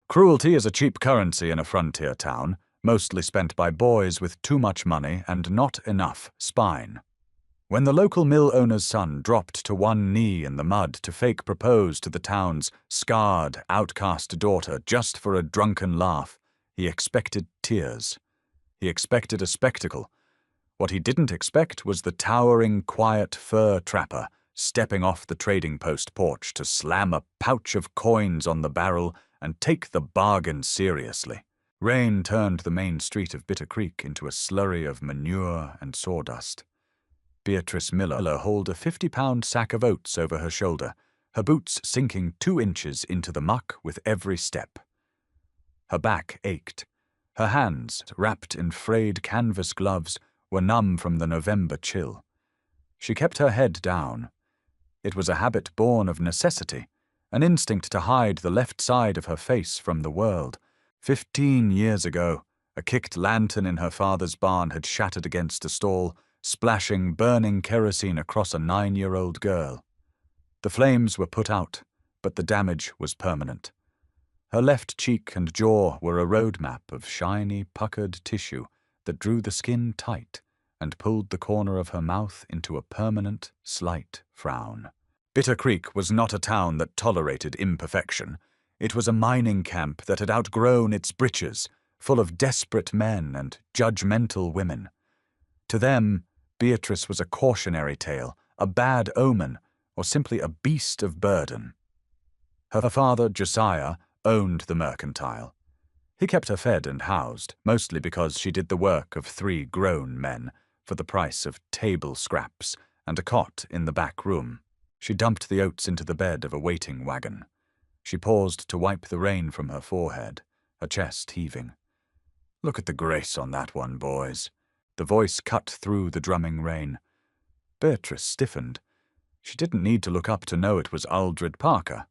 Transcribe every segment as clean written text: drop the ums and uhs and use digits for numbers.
Cruelty is a cheap currency in a frontier town, mostly spent by boys with too much money and not enough spine. When the local mill owner's son dropped to one knee in the mud to fake propose to the town's scarred, outcast daughter just for a drunken laugh, he expected tears. He expected a spectacle. What he didn't expect was the towering, quiet fur trapper stepping off the trading post porch to slam a pouch of coins on the barrel and take the bargain seriously. Rain turned the main street of Bitter Creek into a slurry of manure and sawdust. Beatrice Miller hauled a 50-pound sack of oats over her shoulder, her boots sinking 2 inches into the muck with every step. Her back ached. Her hands, wrapped in frayed canvas gloves, were numb from the November chill. She kept her head down. It was a habit born of necessity, an instinct to hide the left side of her face from the world. 15 years ago, a kicked lantern in her father's barn had shattered against a stall, splashing burning kerosene across a 9-year-old girl. The flames were put out, but the damage was permanent. Her left cheek and jaw were a roadmap of shiny, puckered tissue that drew the skin tight and pulled the corner of her mouth into a permanent, slight frown. Bitter Creek was not a town that tolerated imperfection. It was a mining camp that had outgrown its britches, full of desperate men and judgmental women. To them, Beatrice was a cautionary tale, a bad omen, or simply a beast of burden. Her father, Josiah, owned the mercantile. He kept her fed and housed, mostly because she did the work of 3 grown men, for the price of table scraps and a cot in the back room. She dumped the oats into the bed of a waiting wagon. She paused to wipe the rain from her forehead, her chest heaving. "Look at the grace on that one, boys." The voice cut through the drumming rain. Beatrice stiffened. She didn't need to look up to know it was Aldred Parker.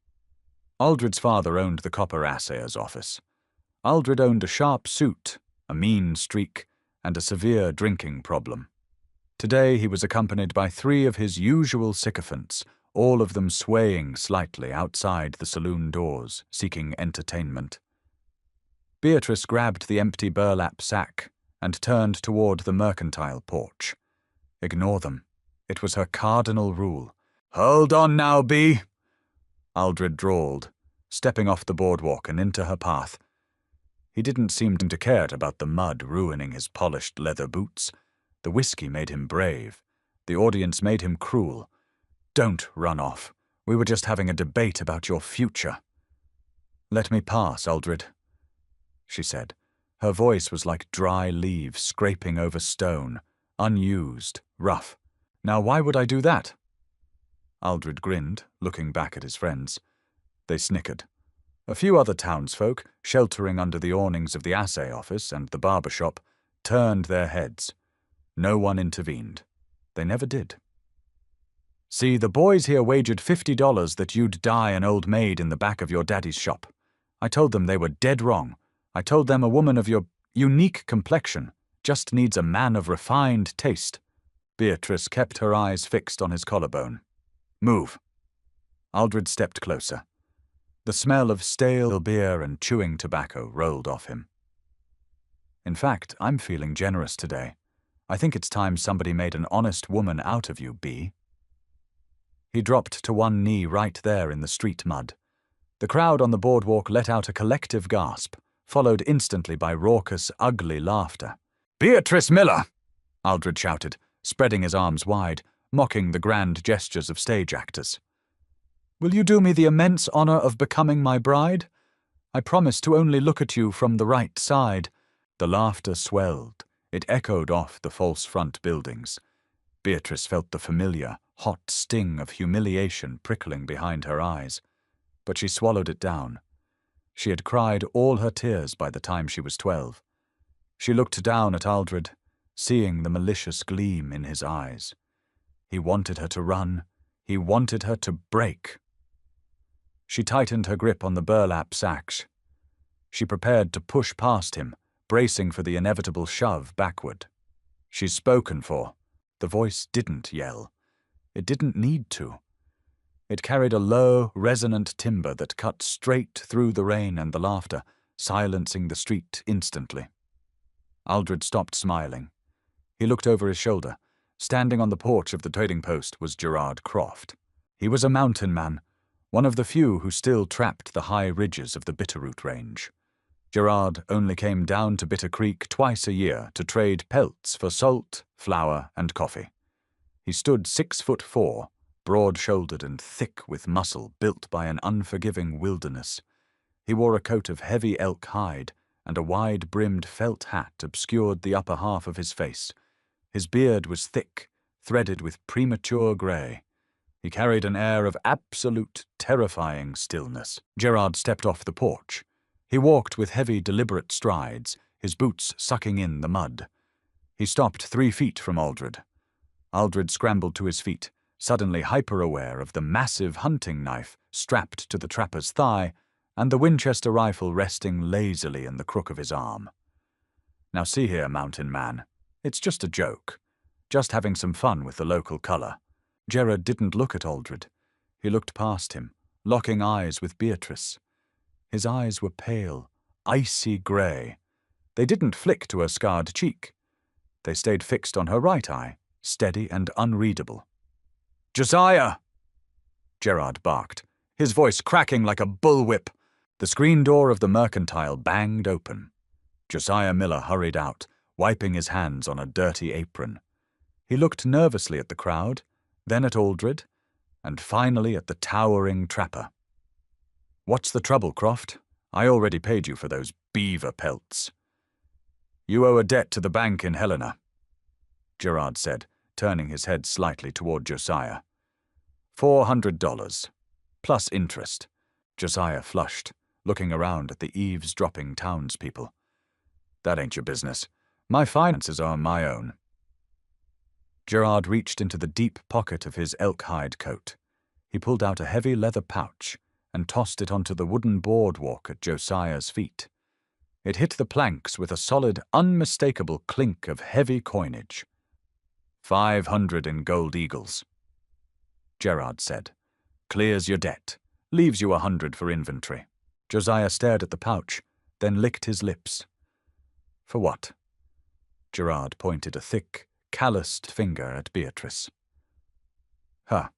Aldred's father owned the copper assayer's office. Aldred owned a sharp suit, a mean streak, and a severe drinking problem. Today he was accompanied by 3 of his usual sycophants, all of them swaying slightly outside the saloon doors, seeking entertainment. Beatrice grabbed the empty burlap sack and turned toward the mercantile porch. Ignore them. It was her cardinal rule. "Hold on now, Bee," Aldred drawled, stepping off the boardwalk and into her path. He didn't seem to care about the mud ruining his polished leather boots. The whiskey made him brave. The audience made him cruel. "Don't run off. We were just having a debate about your future." "Let me pass, Aldred," she said. Her voice was like dry leaves scraping over stone, unused, rough. "Now why would I do that?" Aldred grinned, looking back at his friends. They snickered. A few other townsfolk, sheltering under the awnings of the assay office and the barber shop, turned their heads. No one intervened. They never did. "See, the boys here wagered $50 that you'd die an old maid in the back of your daddy's shop. I told them they were dead wrong. I told them a woman of your unique complexion just needs a man of refined taste." Beatrice kept her eyes fixed on his collarbone. "Move." Aldred stepped closer. The smell of stale beer and chewing tobacco rolled off him. "In fact, I'm feeling generous today. I think it's time somebody made an honest woman out of you, Bee." He dropped to one knee right there in the street mud. The crowd on the boardwalk let out a collective gasp, followed instantly by raucous, ugly laughter. "Beatrice Miller!" Aldred shouted, spreading his arms wide, mocking the grand gestures of stage actors. "Will you do me the immense honor of becoming my bride? I promise to only look at you from the right side." The laughter swelled. It echoed off the false front buildings. Beatrice felt the familiar, hot sting of humiliation prickling behind her eyes, but she swallowed it down. She had cried all her tears by the time she was 12. She looked down at Aldred, seeing the malicious gleam in his eyes. He wanted her to run. He wanted her to break. She tightened her grip on the burlap sacks. She prepared to push past him, bracing for the inevitable shove backward. "She's spoken for." The voice didn't yell. It didn't need to. It carried a low, resonant timbre that cut straight through the rain and the laughter, silencing the street instantly. Aldred stopped smiling. He looked over his shoulder. Standing on the porch of the trading post was Gerard Croft. He was a mountain man, one of the few who still trapped the high ridges of the Bitterroot Range. Gerard only came down to Bitter Creek twice a year to trade pelts for salt, flour, and coffee. He stood 6'4", broad-shouldered and thick with muscle built by an unforgiving wilderness. He wore a coat of heavy elk hide, and a wide-brimmed felt hat obscured the upper half of his face. His beard was thick, threaded with premature grey. He carried an air of absolute, terrifying stillness. Gerard stepped off the porch. He walked with heavy, deliberate strides, his boots sucking in the mud. He stopped 3 feet from Aldred. Aldred scrambled to his feet, suddenly hyper-aware of the massive hunting knife strapped to the trapper's thigh and the Winchester rifle resting lazily in the crook of his arm. "Now see here, mountain man. It's just a joke. Just having some fun with the local colour." Gerard didn't look at Aldred. He looked past him, locking eyes with Beatrice. His eyes were pale, icy grey. They didn't flick to her scarred cheek. They stayed fixed on her right eye, steady and unreadable. "Josiah!" Gerard barked, his voice cracking like a bullwhip. The screen door of the mercantile banged open. Josiah Miller hurried out, wiping his hands on a dirty apron. He looked nervously at the crowd, then at Aldred, and finally at the towering trapper. "What's the trouble, Croft? I already paid you for those beaver pelts." "You owe a debt to the bank in Helena," Gerard said, turning his head slightly toward Josiah. $400, plus interest." Josiah flushed, looking around at the eavesdropping townspeople. "That ain't your business. My finances are my own." Gerard reached into the deep pocket of his elk-hide coat. He pulled out a heavy leather pouch and tossed it onto the wooden boardwalk at Josiah's feet. It hit the planks with a solid, unmistakable clink of heavy coinage. 500 in gold eagles," Gerard said. "Clears your debt. Leaves you 100 for inventory." Josiah stared at the pouch, then licked his lips. "For what?" Gerard pointed a thick, calloused finger at Beatrice. "Huh."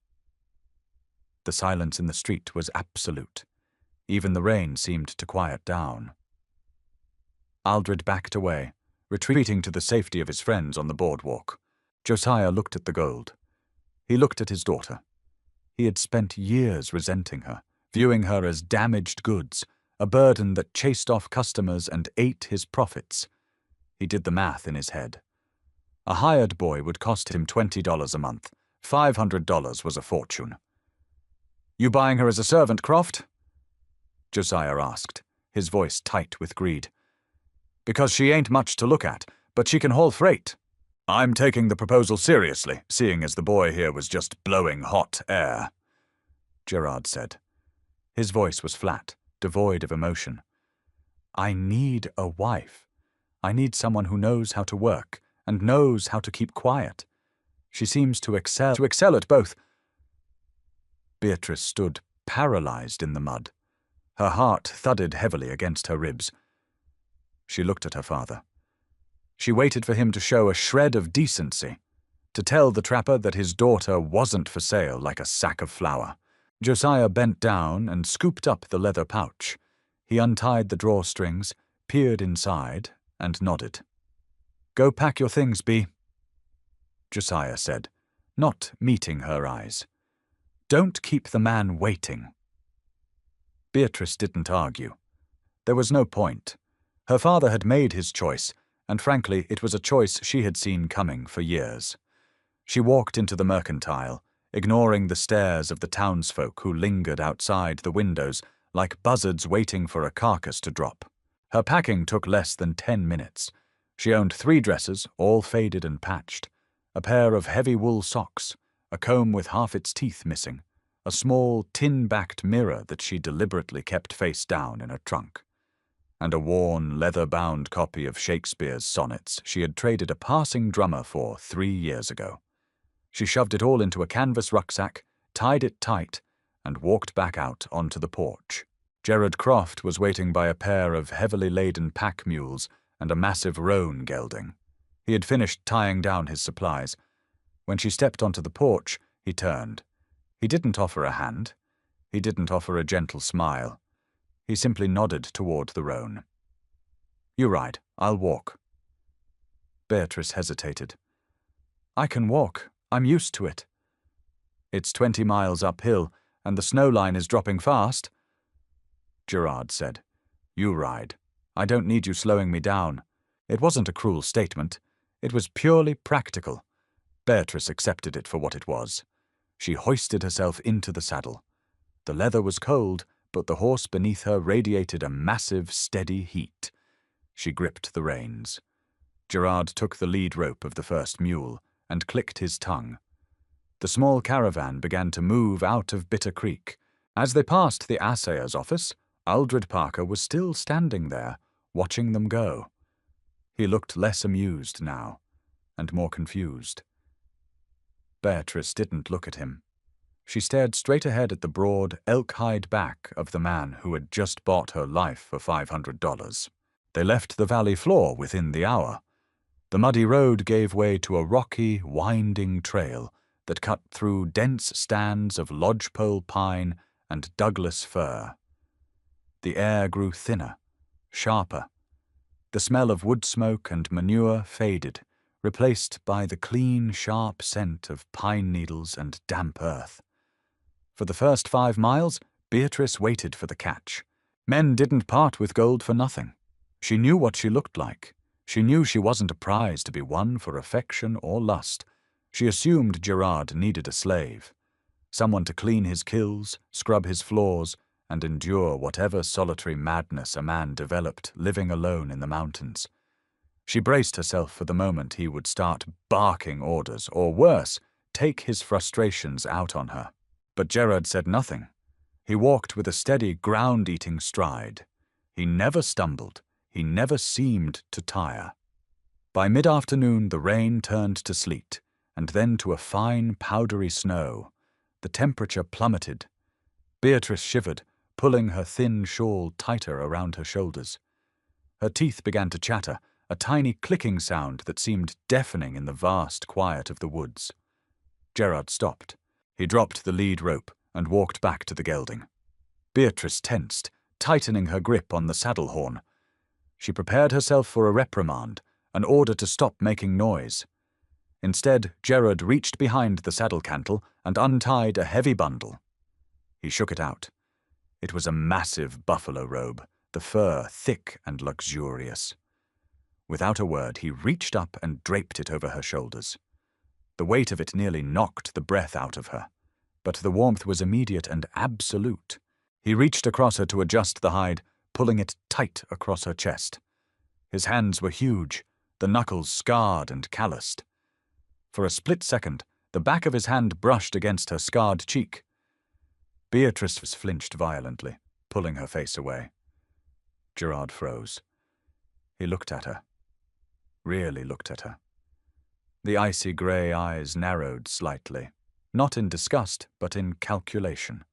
The silence in the street was absolute. Even the rain seemed to quiet down. Aldred backed away, retreating to the safety of his friends on the boardwalk. Josiah looked at the gold. He looked at his daughter. He had spent years resenting her, viewing her as damaged goods, a burden that chased off customers and ate his profits. He did the math in his head. A hired boy would cost him $20 a month. $500 was a fortune. "You buying her as a servant, Croft?" Josiah asked, his voice tight with greed. "Because she ain't much to look at, but she can haul freight." "I'm taking the proposal seriously, seeing as the boy here was just blowing hot air," Gerard said. His voice was flat, devoid of emotion. "I need a wife. I need someone who knows how to work and knows how to keep quiet. She seems to excel at both." Beatrice stood paralyzed in the mud. Her heart thudded heavily against her ribs. She looked at her father. She waited for him to show a shred of decency, to tell the trapper that his daughter wasn't for sale like a sack of flour. Josiah bent down and scooped up the leather pouch. He untied the drawstrings, peered inside, and nodded. "Go pack your things, Bea," Josiah said, not meeting her eyes. "Don't keep the man waiting." Beatrice didn't argue. There was no point. Her father had made his choice, and frankly, it was a choice she had seen coming for years. She walked into the mercantile, ignoring the stares of the townsfolk who lingered outside the windows like buzzards waiting for a carcass to drop. Her packing took less than 10 minutes. She owned 3 dresses, all faded and patched, a pair of heavy wool socks, a comb with half its teeth missing, a small tin-backed mirror that she deliberately kept face down in her trunk, and a worn, leather-bound copy of Shakespeare's sonnets she had traded a passing drummer for 3 years ago. She shoved it all into a canvas rucksack, tied it tight, and walked back out onto the porch. Gerard Croft was waiting by a pair of heavily laden pack mules and a massive roan gelding. He had finished tying down his supplies. When she stepped onto the porch, he turned. He didn't offer a hand. He didn't offer a gentle smile. He simply nodded toward the roan. "You ride, I'll walk." Beatrice hesitated. "I can walk. I'm used to it." "It's 20 miles uphill, and the snow line is dropping fast." Gerard said, "You ride. I don't need you slowing me down." It wasn't a cruel statement. It was purely practical. Beatrice accepted it for what it was. She hoisted herself into the saddle. The leather was cold, but the horse beneath her radiated a massive, steady heat. She gripped the reins. Gerard took the lead rope of the first mule and clicked his tongue. The small caravan began to move out of Bitter Creek. As they passed the assayer's office, Aldred Parker was still standing there, watching them go. He looked less amused now, and more confused. Beatrice didn't look at him. She stared straight ahead at the broad, elk-hide back of the man who had just bought her life for $500. They left the valley floor within the hour. The muddy road gave way to a rocky, winding trail that cut through dense stands of lodgepole pine and Douglas fir. The air grew thinner, sharper. The smell of wood smoke and manure faded, replaced by the clean, sharp scent of pine needles and damp earth. For the first 5 miles, Beatrice waited for the catch. Men didn't part with gold for nothing. She knew what she looked like. She knew she wasn't a prize to be won for affection or lust. She assumed Gerard needed a slave, someone to clean his kills, scrub his floors, and endure whatever solitary madness a man developed living alone in the mountains. She braced herself for the moment he would start barking orders, or worse, take his frustrations out on her. But Gerard said nothing. He walked with a steady, ground-eating stride. He never stumbled. He never seemed to tire. By mid-afternoon, the rain turned to sleet, and then to a fine, powdery snow. The temperature plummeted. Beatrice shivered, pulling her thin shawl tighter around her shoulders. Her teeth began to chatter, a tiny clicking sound that seemed deafening in the vast quiet of the woods. Gerard stopped. He dropped the lead rope and walked back to the gelding. Beatrice tensed, tightening her grip on the saddle horn. She prepared herself for a reprimand, an order to stop making noise. Instead, Gerard reached behind the saddle cantle and untied a heavy bundle. He shook it out. It was a massive buffalo robe, the fur thick and luxurious. Without a word, he reached up and draped it over her shoulders. The weight of it nearly knocked the breath out of her, but the warmth was immediate and absolute. He reached across her to adjust the hide, pulling it tight across her chest. His hands were huge, the knuckles scarred and calloused. For a split second, the back of his hand brushed against her scarred cheek. Beatrice flinched violently, pulling her face away. Gerard froze. He looked at her. Really looked at her. The icy grey eyes narrowed slightly, not in disgust, but in calculation.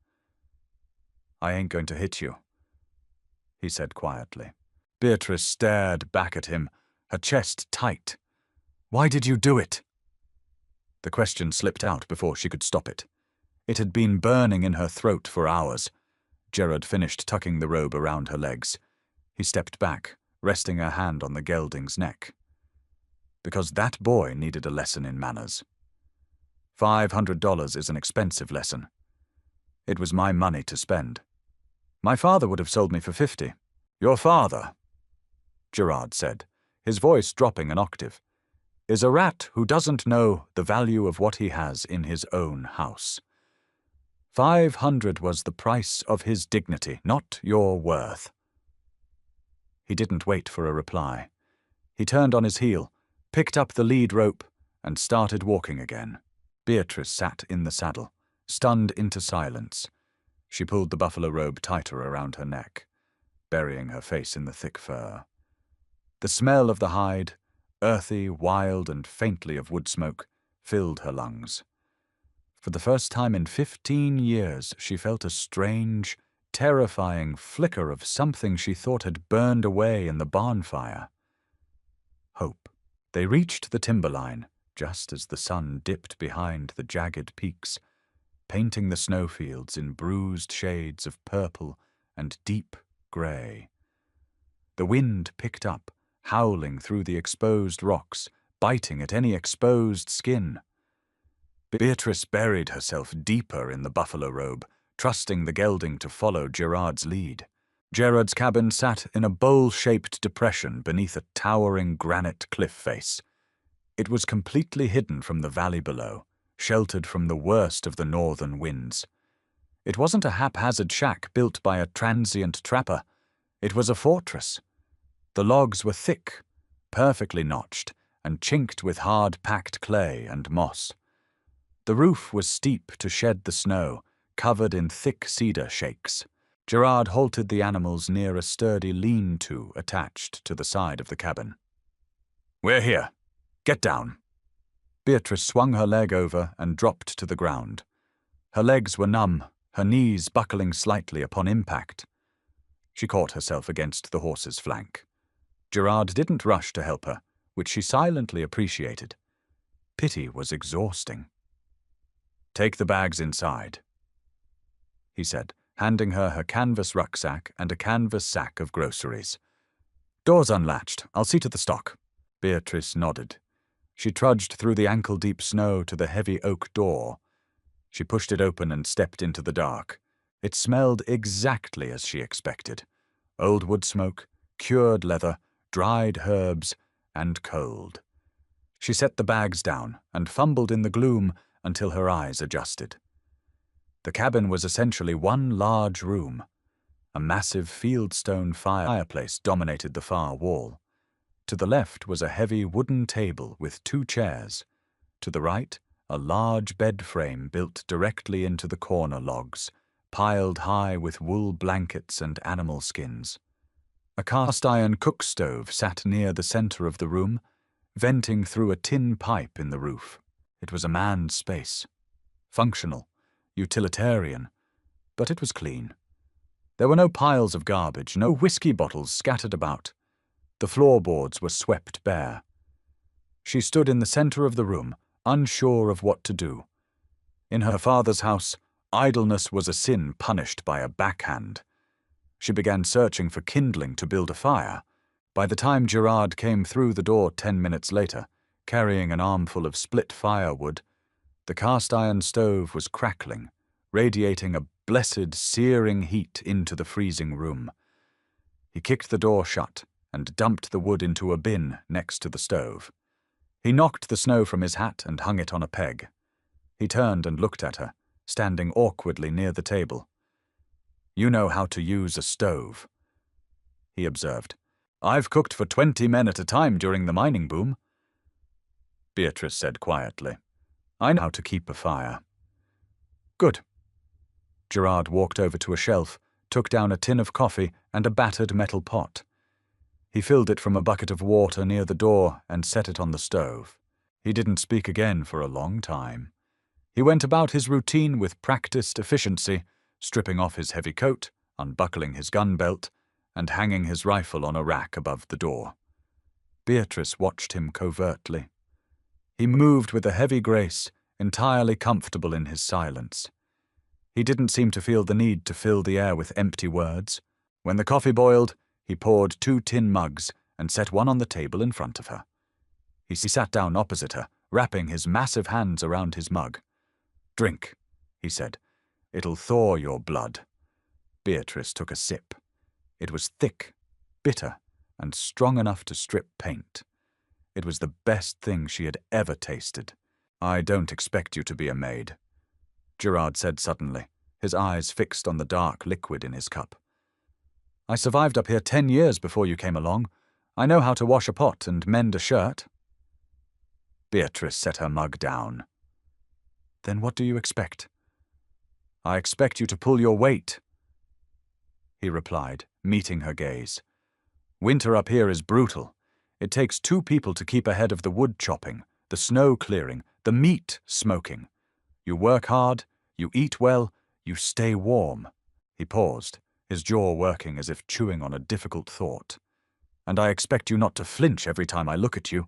"I ain't going to hit you," he said quietly. Beatrice stared back at him, her chest tight. "Why did you do it?" The question slipped out before she could stop it. It had been burning in her throat for hours. Gerard finished tucking the robe around her legs. He stepped back, resting a hand on the gelding's neck. "Because that boy needed a lesson in manners. $500 is an expensive lesson. It was my money to spend. My father would have sold me for 50. Your father," Gerard said, his voice dropping an octave, "is a rat who doesn't know the value of what he has in his own house. 500 was the price of his dignity, not your worth." He didn't wait for a reply. He turned on his heel, picked up the lead rope, and started walking again. Beatrice sat in the saddle, stunned into silence. She pulled the buffalo robe tighter around her neck, burying her face in the thick fur. The smell of the hide, earthy, wild, and faintly of wood smoke, filled her lungs. For the first time in 15 years, she felt a strange, terrifying flicker of something she thought had burned away in the barn fire. Hope. They reached the timberline just as the sun dipped behind the jagged peaks, painting the snowfields in bruised shades of purple and deep gray. The wind picked up, howling through the exposed rocks, biting at any exposed skin. Beatrice buried herself deeper in the buffalo robe, trusting the gelding to follow Gerard's lead. Gerard's cabin sat in a bowl-shaped depression beneath a towering granite cliff face. It was completely hidden from the valley below, sheltered from the worst of the northern winds. It wasn't a haphazard shack built by a transient trapper. It was a fortress. The logs were thick, perfectly notched, and chinked with hard-packed clay and moss. The roof was steep to shed the snow, covered in thick cedar shakes. Gerard halted the animals near a sturdy lean-to attached to the side of the cabin. "We're here. Get down." Beatrice swung her leg over and dropped to the ground. Her legs were numb, her knees buckling slightly upon impact. She caught herself against the horse's flank. Gerard didn't rush to help her, which she silently appreciated. Pity was exhausting. "Take the bags inside," he said, handing her canvas rucksack and a canvas sack of groceries. "Door's unlatched. I'll see to the stock." Beatrice nodded. She trudged through the ankle-deep snow to the heavy oak door. She pushed it open and stepped into the dark. It smelled exactly as she expected. Old wood smoke, cured leather, dried herbs, and cold. She set the bags down and fumbled in the gloom until her eyes adjusted. The cabin was essentially one large room. A massive fieldstone fireplace dominated the far wall. To the left was a heavy wooden table with 2 chairs. To the right, a large bed frame built directly into the corner logs, piled high with wool blankets and animal skins. A cast-iron cook stove sat near the center of the room, venting through a tin pipe in the roof. It was a man's space. Functional, utilitarian, but it was clean. There were no piles of garbage, no whiskey bottles scattered about. The floorboards were swept bare. She stood in the center of the room, unsure of what to do. In her father's house, idleness was a sin punished by a backhand. She began searching for kindling to build a fire. By the time Gerard came through the door 10 minutes later, carrying an armful of split firewood, the cast-iron stove was crackling, radiating a blessed, searing heat into the freezing room. He kicked the door shut and dumped the wood into a bin next to the stove. He knocked the snow from his hat and hung it on a peg. He turned and looked at her, standing awkwardly near the table. "You know how to use a stove," he observed. "I've cooked for 20 men at a time during the mining boom." Beatrice said quietly, "I know how to keep a fire." "Good." Gerard walked over to a shelf, took down a tin of coffee and a battered metal pot. He filled it from a bucket of water near the door and set it on the stove. He didn't speak again for a long time. He went about his routine with practiced efficiency, stripping off his heavy coat, unbuckling his gun belt, and hanging his rifle on a rack above the door. Beatrice watched him covertly. He moved with a heavy grace, entirely comfortable in his silence. He didn't seem to feel the need to fill the air with empty words. When the coffee boiled, he poured 2 tin mugs and set one on the table in front of her. He sat down opposite her, wrapping his massive hands around his mug. "Drink," he said. "It'll thaw your blood." Beatrice took a sip. It was thick, bitter, and strong enough to strip paint. It was the best thing she had ever tasted. "I don't expect you to be a maid," Gerard said suddenly, his eyes fixed on the dark liquid in his cup. "I survived up here 10 years before you came along. I know how to wash a pot and mend a shirt." Beatrice set her mug down. "Then what do you expect?" "I expect you to pull your weight," he replied, meeting her gaze. "Winter up here is brutal. It takes 2 people to keep ahead of the wood chopping, the snow clearing, the meat smoking. You work hard, you eat well, you stay warm." He paused, his jaw working as if chewing on a difficult thought. "And I expect you not to flinch every time I look at you."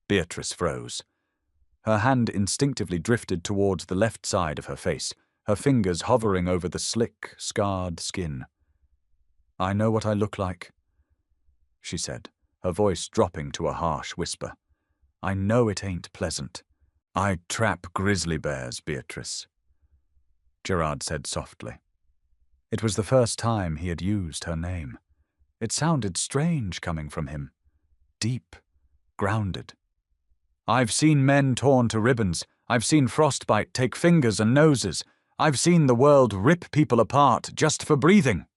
Beatrice froze. Her hand instinctively drifted towards the left side of her face, her fingers hovering over the slick, scarred skin. "I know what I look like," she said, her voice dropping to a harsh whisper. "I know it ain't pleasant." "I trap grizzly bears, Beatrice," Gerard said softly. It was the first time he had used her name. It sounded strange coming from him. Deep, grounded. "I've seen men torn to ribbons. I've seen frostbite take fingers and noses. I've seen the world rip people apart just for breathing."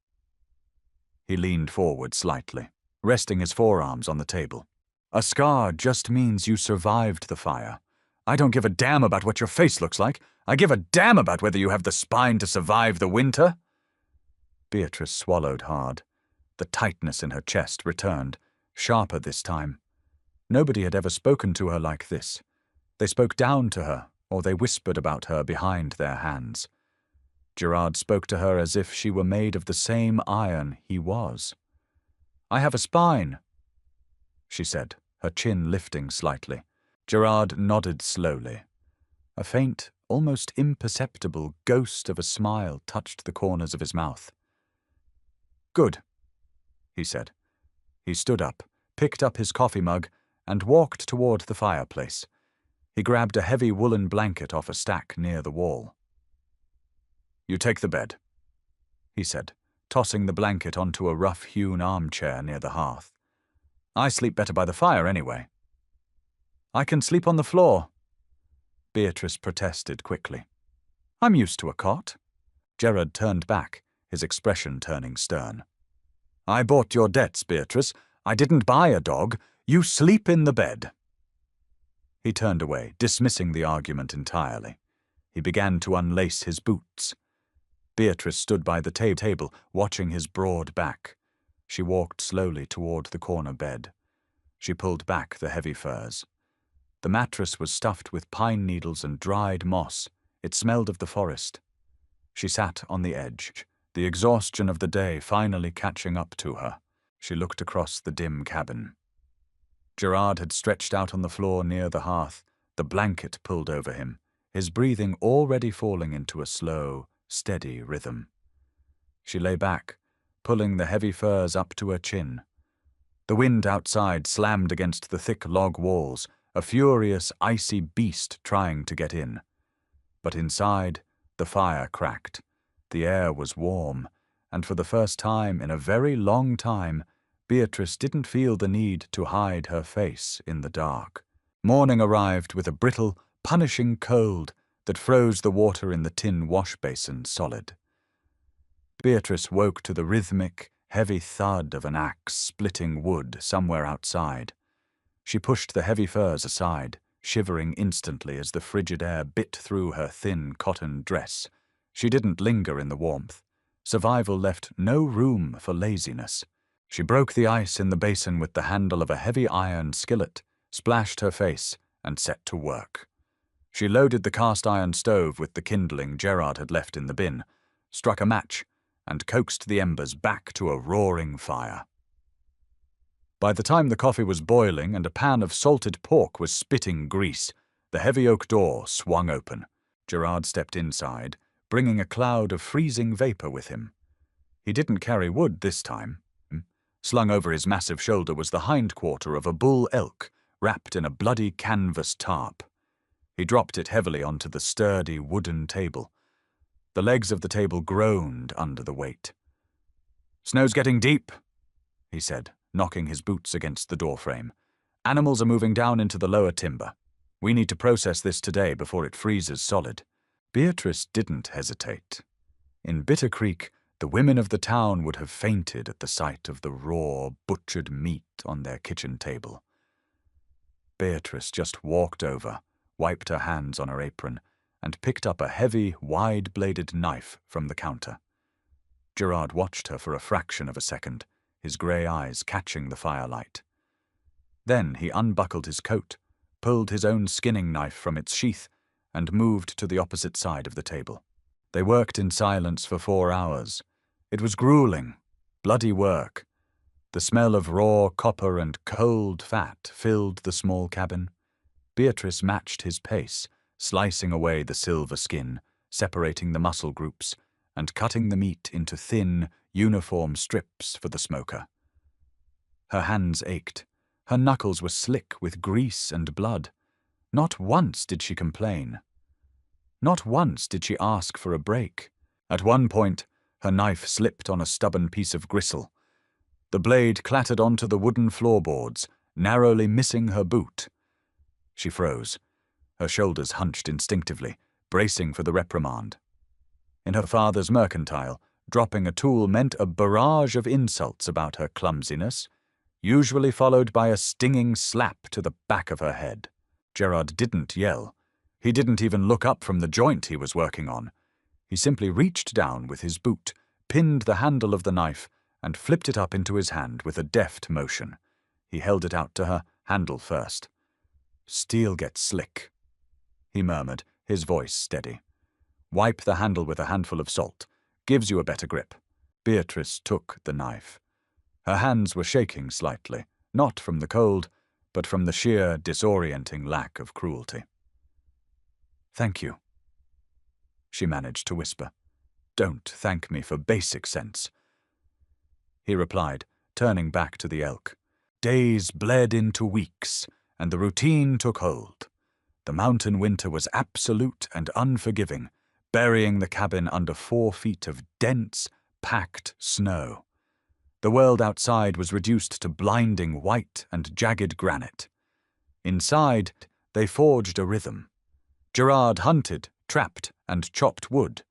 He leaned forward slightly, resting his forearms on the table. "A scar just means you survived the fire. I don't give a damn about what your face looks like. I give a damn about whether you have the spine to survive the winter." Beatrice swallowed hard. The tightness in her chest returned, sharper this time. Nobody had ever spoken to her like this. They spoke down to her, or they whispered about her behind their hands. Gerard spoke to her as if she were made of the same iron he was. "I have a spine," she said, her chin lifting slightly. Gerard nodded slowly. A faint, almost imperceptible ghost of a smile touched the corners of his mouth. "Good," he said. He stood up, picked up his coffee mug, and walked toward the fireplace. He grabbed a heavy woolen blanket off a stack near the wall. "You take the bed," he said, tossing the blanket onto a rough-hewn armchair near the hearth. "I sleep better by the fire anyway." "I can sleep on the floor," Beatrice protested quickly. "I'm used to a cot." Gerard turned back, his expression turning stern. "I bought your debts, Beatrice. I didn't buy a dog. You sleep in the bed." He turned away, dismissing the argument entirely. He began to unlace his boots. Beatrice stood by the table, watching his broad back. She walked slowly toward the corner bed. She pulled back the heavy furs. The mattress was stuffed with pine needles and dried moss. It smelled of the forest. She sat on the edge, the exhaustion of the day finally catching up to her. She looked across the dim cabin. Gerard had stretched out on the floor near the hearth, the blanket pulled over him, his breathing already falling into a slow, steady rhythm. She lay back, pulling the heavy furs up to her chin. The wind outside slammed against the thick log walls, a furious, icy beast trying to get in. But inside, the fire cracked. The air was warm, and for the first time in a very long time, Beatrice didn't feel the need to hide her face in the dark. Morning arrived with a brittle, punishing cold that froze the water in the tin wash basin solid. Beatrice woke to the rhythmic, heavy thud of an axe splitting wood somewhere outside. She pushed the heavy furs aside, shivering instantly as the frigid air bit through her thin cotton dress. She didn't linger in the warmth. Survival left no room for laziness. She broke the ice in the basin with the handle of a heavy iron skillet, splashed her face, and set to work. She loaded the cast-iron stove with the kindling Gerard had left in the bin, struck a match, and coaxed the embers back to a roaring fire. By the time the coffee was boiling and a pan of salted pork was spitting grease, the heavy oak door swung open. Gerard stepped inside, bringing a cloud of freezing vapor with him. He didn't carry wood this time. Slung over his massive shoulder was the hindquarter of a bull elk, wrapped in a bloody canvas tarp. He dropped it heavily onto the sturdy wooden table. The legs of the table groaned under the weight. "Snow's getting deep," he said, knocking his boots against the doorframe. "Animals are moving down into the lower timber. We need to process this today before it freezes solid." Beatrice didn't hesitate. In Bitter Creek, the women of the town would have fainted at the sight of the raw, butchered meat on their kitchen table. Beatrice just walked over, wiped her hands on her apron, and picked up a heavy, wide-bladed knife from the counter. Gerard watched her for a fraction of a second, his grey eyes catching the firelight. Then he unbuckled his coat, pulled his own skinning knife from its sheath, and moved to the opposite side of the table. They worked in silence for 4 hours. It was grueling, bloody work. The smell of raw copper and cold fat filled the small cabin. Beatrice matched his pace, slicing away the silver skin, separating the muscle groups, and cutting the meat into thin, uniform strips for the smoker. Her hands ached. Her knuckles were slick with grease and blood. Not once did she complain. Not once did she ask for a break. At one point, her knife slipped on a stubborn piece of gristle. The blade clattered onto the wooden floorboards, narrowly missing her boot. She froze, her shoulders hunched instinctively, bracing for the reprimand. In her father's mercantile, dropping a tool meant a barrage of insults about her clumsiness, usually followed by a stinging slap to the back of her head. Gerard didn't yell. He didn't even look up from the joint he was working on. He simply reached down with his boot, pinned the handle of the knife, and flipped it up into his hand with a deft motion. He held it out to her, handle first. "Steel gets slick," he murmured, his voice steady. "Wipe the handle with a handful of salt. Gives you a better grip." Beatrice took the knife. Her hands were shaking slightly, not from the cold, but from the sheer, disorienting lack of cruelty. "Thank you," she managed to whisper. "Don't thank me for basic sense," he replied, turning back to the elk. Days bled into weeks, and the routine took hold. The mountain winter was absolute and unforgiving, burying the cabin under 4 feet of dense, packed snow. The world outside was reduced to blinding white and jagged granite. Inside, they forged a rhythm. Gerard hunted, trapped, and chopped wood.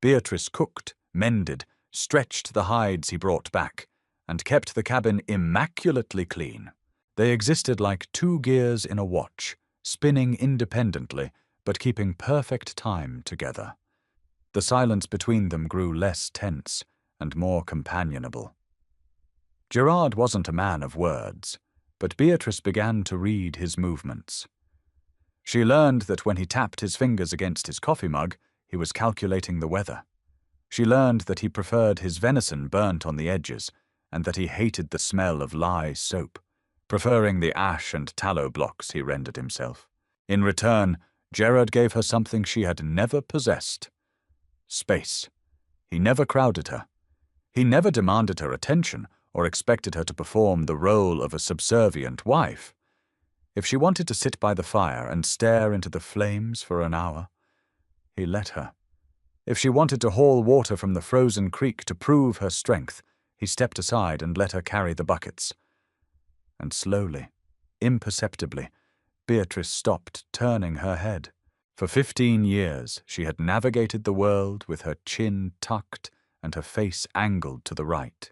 Beatrice cooked, mended, stretched the hides he brought back, and kept the cabin immaculately clean. They existed like 2 gears in a watch, spinning independently, but keeping perfect time together. The silence between them grew less tense and more companionable. Gerard wasn't a man of words, but Beatrice began to read his movements. She learned that when he tapped his fingers against his coffee mug, he was calculating the weather. She learned that he preferred his venison burnt on the edges, and that he hated the smell of lye soap, preferring the ash and tallow blocks he rendered himself. In return, Gerard gave her something she had never possessed: space. He never crowded her. He never demanded her attention or expected her to perform the role of a subservient wife. If she wanted to sit by the fire and stare into the flames for an hour, he let her. If she wanted to haul water from the frozen creek to prove her strength, he stepped aside and let her carry the buckets. And slowly, imperceptibly, Beatrice stopped turning her head. For 15 years, she had navigated the world with her chin tucked and her face angled to the right,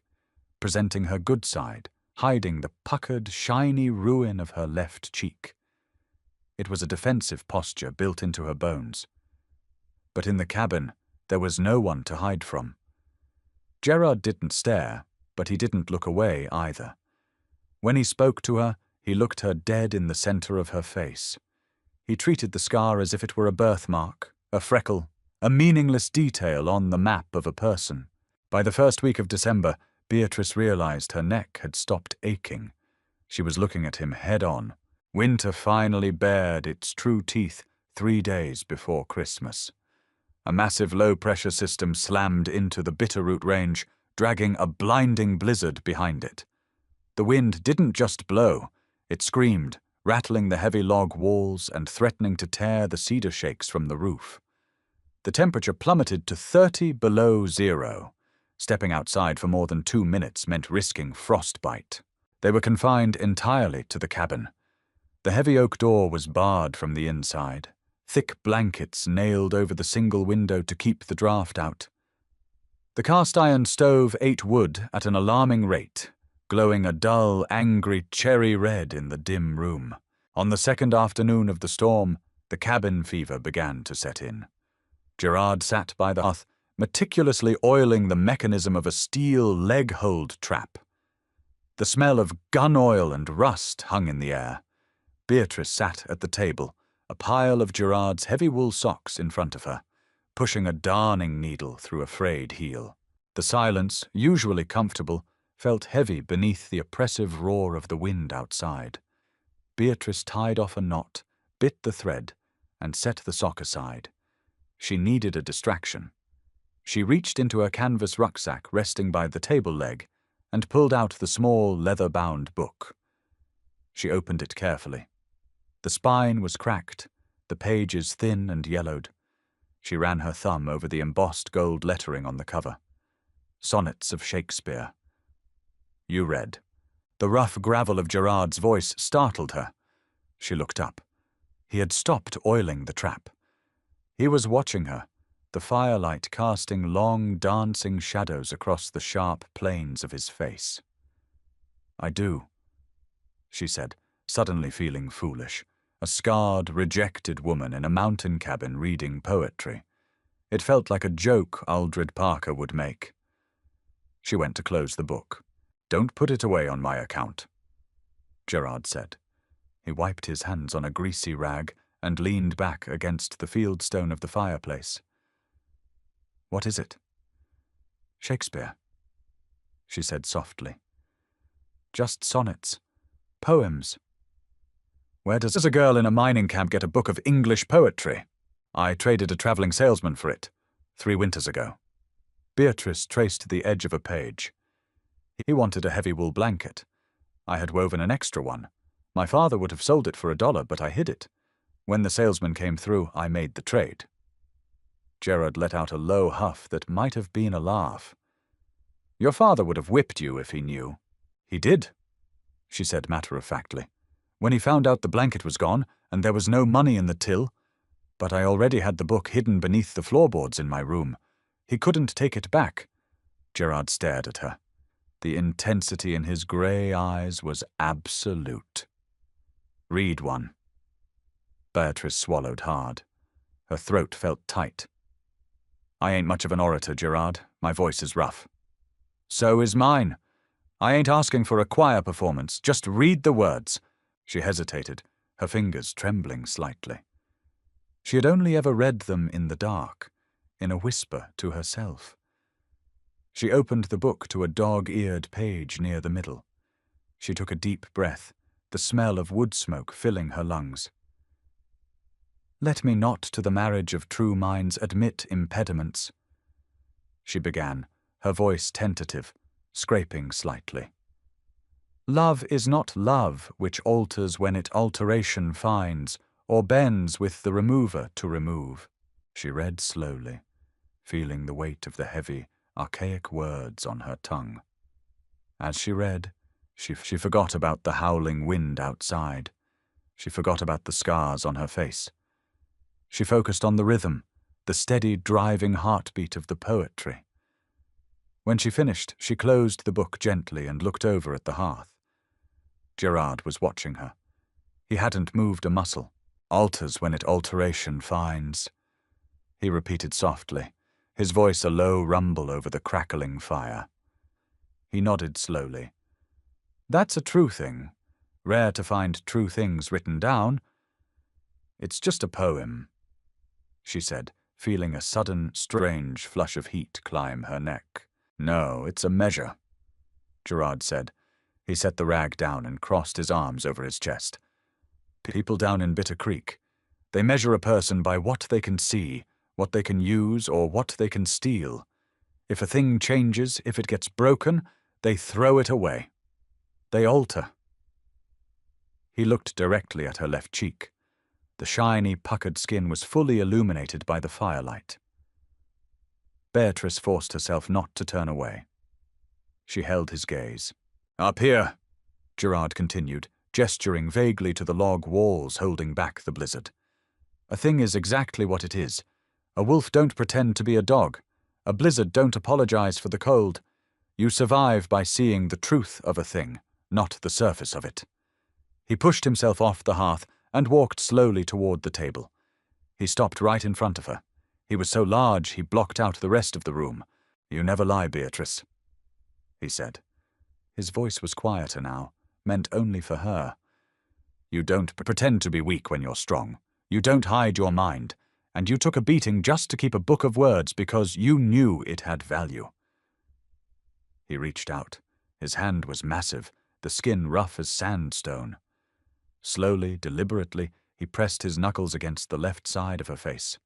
presenting her good side, hiding the puckered, shiny ruin of her left cheek. It was a defensive posture built into her bones. But in the cabin, there was no one to hide from. Gerard didn't stare, but he didn't look away either. When he spoke to her, he looked her dead in the center of her face. He treated the scar as if it were a birthmark, a freckle, a meaningless detail on the map of a person. By the first week of December, Beatrice realized her neck had stopped aching. She was looking at him head-on. Winter finally bared its true teeth 3 days before Christmas. A massive low-pressure system slammed into the Bitterroot Range, dragging a blinding blizzard behind it. The wind didn't just blow, it screamed, rattling the heavy log walls and threatening to tear the cedar shakes from the roof. The temperature plummeted to 30 below zero. Stepping outside for more than 2 minutes meant risking frostbite. They were confined entirely to the cabin. The heavy oak door was barred from the inside, thick blankets nailed over the single window to keep the draft out. The cast-iron stove ate wood at an alarming rate, glowing a dull, angry cherry red in the dim room. On the second afternoon of the storm, the cabin fever began to set in. Gerard sat by the hearth, meticulously oiling the mechanism of a steel leg-hold trap. The smell of gun oil and rust hung in the air. Beatrice sat at the table, a pile of Gerard's heavy wool socks in front of her, pushing a darning needle through a frayed heel. The silence, usually comfortable, felt heavy beneath the oppressive roar of the wind outside. Beatrice tied off a knot, bit the thread, and set the sock aside. She needed a distraction. She reached into her canvas rucksack resting by the table leg and pulled out the small, leather-bound book. She opened it carefully. The spine was cracked, the pages thin and yellowed. She ran her thumb over the embossed gold lettering on the cover. Sonnets of Shakespeare. You read. The rough gravel of Gerard's voice startled her. She looked up. He had stopped oiling the trap. He was watching her, the firelight casting long, dancing shadows across the sharp planes of his face. I do, she said, suddenly feeling foolish, a scarred, rejected woman in a mountain cabin reading poetry. It felt like a joke Aldred Parker would make. She went to close the book. Don't put it away on my account, Gerard said. He wiped his hands on a greasy rag and leaned back against the fieldstone of the fireplace. What is it? Shakespeare, she said softly. Just sonnets. Poems. Where does a girl in a mining camp get a book of English poetry? I traded a traveling salesman for it 3 winters ago. Beatrice traced the edge of a page. He wanted a heavy wool blanket. I had woven an extra one. My father would have sold it for $1, but I hid it. When the salesman came through, I made the trade. Gerard let out a low huff that might have been a laugh. Your father would have whipped you if he knew. He did, she said matter-of-factly. When he found out the blanket was gone and there was no money in the till, but I already had the book hidden beneath the floorboards in my room. He couldn't take it back. Gerard stared at her. The intensity in his grey eyes was absolute. Read one. Beatrice swallowed hard. Her throat felt tight. I ain't much of an orator, Gerard. My voice is rough. So is mine. I ain't asking for a choir performance. Just read the words. She hesitated, her fingers trembling slightly. She had only ever read them in the dark, in a whisper to herself. She opened the book to a dog-eared page near the middle. She took a deep breath, the smell of wood smoke filling her lungs. Let me not to the marriage of true minds admit impediments, she began, her voice tentative, scraping slightly. Love is not love which alters when it alteration finds, or bends with the remover to remove. She read slowly, feeling the weight of the heavy, archaic words on her tongue. As she read, she forgot about the howling wind outside. She forgot about the scars on her face. She focused on the rhythm, the steady, driving heartbeat of the poetry. When she finished, she closed the book gently and looked over at the hearth. Gerard was watching her. He hadn't moved a muscle. Alters when it alteration finds, he repeated softly, his voice a low rumble over the crackling fire. He nodded slowly. That's a true thing. Rare to find true things written down. It's just a poem, she said, feeling a sudden, strange flush of heat climb her neck. No, it's a measure, Gerard said. He set the rag down and crossed his arms over his chest. People down in Bitter Creek, they measure a person by what they can see, what they can use, or what they can steal. If a thing changes, if it gets broken, they throw it away. They alter. He looked directly at her left cheek. The shiny, puckered skin was fully illuminated by the firelight. Beatrice forced herself not to turn away. She held his gaze. Up here, Gerard continued, gesturing vaguely to the log walls holding back the blizzard. A thing is exactly what it is. A wolf don't pretend to be a dog. A blizzard don't apologize for the cold. You survive by seeing the truth of a thing, not the surface of it. He pushed himself off the hearth and walked slowly toward the table. He stopped right in front of her. He was so large he blocked out the rest of the room. You never lie, Beatrice, he said. His voice was quieter now, meant only for her. You don't pretend to be weak when you're strong. You don't hide your mind, and you took a beating just to keep a book of words because you knew it had value." He reached out. His hand was massive, the skin rough as sandstone. Slowly, deliberately, he pressed his knuckles against the left side of her face.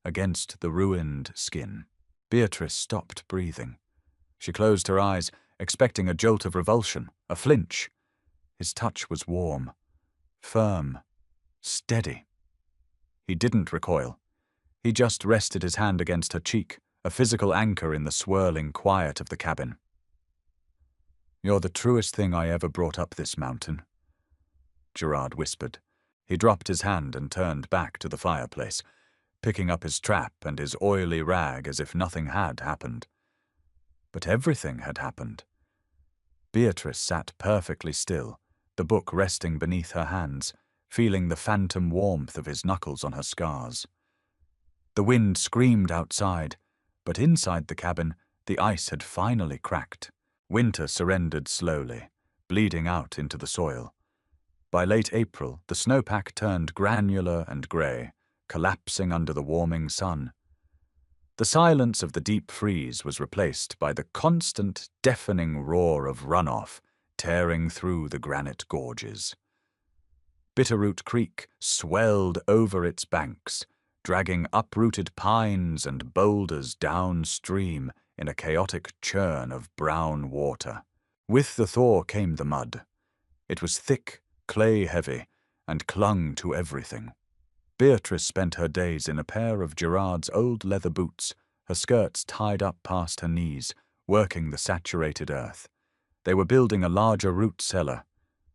Against the ruined skin. Beatrice stopped breathing. She closed her eyes, expecting a jolt of revulsion, a flinch. His touch was warm, firm, steady. He didn't recoil. He just rested his hand against her cheek, a physical anchor in the swirling quiet of the cabin. "You're the truest thing I ever brought up this mountain," Gerard whispered. He dropped his hand and turned back to the fireplace, picking up his trap and his oily rag as if nothing had happened. But everything had happened. Beatrice sat perfectly still, the book resting beneath her hands, feeling the phantom warmth of his knuckles on her scars. The wind screamed outside, but inside the cabin, the ice had finally cracked. Winter surrendered slowly, bleeding out into the soil. By late April, the snowpack turned granular and grey, collapsing under the warming sun. The silence of the deep freeze was replaced by the constant, deafening roar of runoff tearing through the granite gorges. Bitterroot Creek swelled over its banks, dragging uprooted pines and boulders downstream in a chaotic churn of brown water. With the thaw came the mud. It was thick, clay-heavy, and clung to everything. Beatrice spent her days in a pair of Gerard's old leather boots, her skirts tied up past her knees, working the saturated earth. They were building a larger root cellar.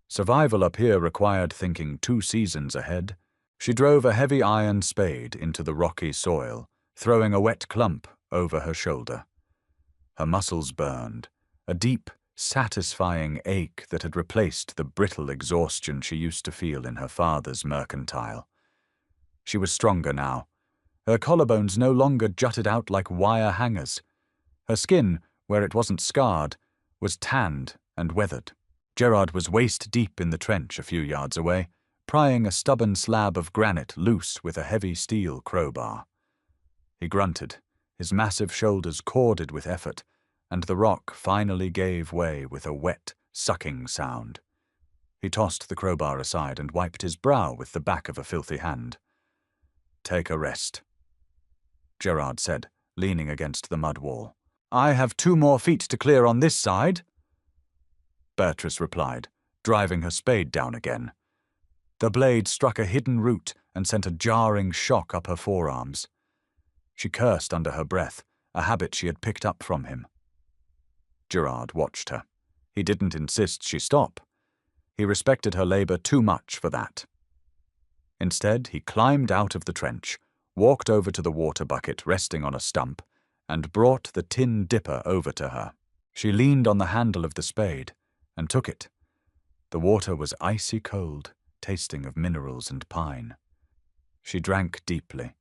Survival up here required thinking 2 seasons ahead. She drove a heavy iron spade into the rocky soil, throwing a wet clump over her shoulder. Her muscles burned, a deep, satisfying ache that had replaced the brittle exhaustion she used to feel in her father's mercantile. She was stronger now. Her collarbones no longer jutted out like wire hangers. Her skin, where it wasn't scarred, was tanned and weathered. Gerard was waist-deep in the trench a few yards away, prying a stubborn slab of granite loose with a heavy steel crowbar. He grunted, his massive shoulders corded with effort, and the rock finally gave way with a wet, sucking sound. He tossed the crowbar aside and wiped his brow with the back of a filthy hand. "Take a rest," Gerard said, leaning against the mud wall. "I have 2 more feet to clear on this side," Beatrice replied, driving her spade down again. The blade struck a hidden root and sent a jarring shock up her forearms. She cursed under her breath, a habit she had picked up from him. Gerard watched her. He didn't insist she stop. He respected her labor too much for that. Instead, he climbed out of the trench, walked over to the water bucket resting on a stump, and brought the tin dipper over to her. She leaned on the handle of the spade and took it. The water was icy cold, tasting of minerals and pine. She drank deeply,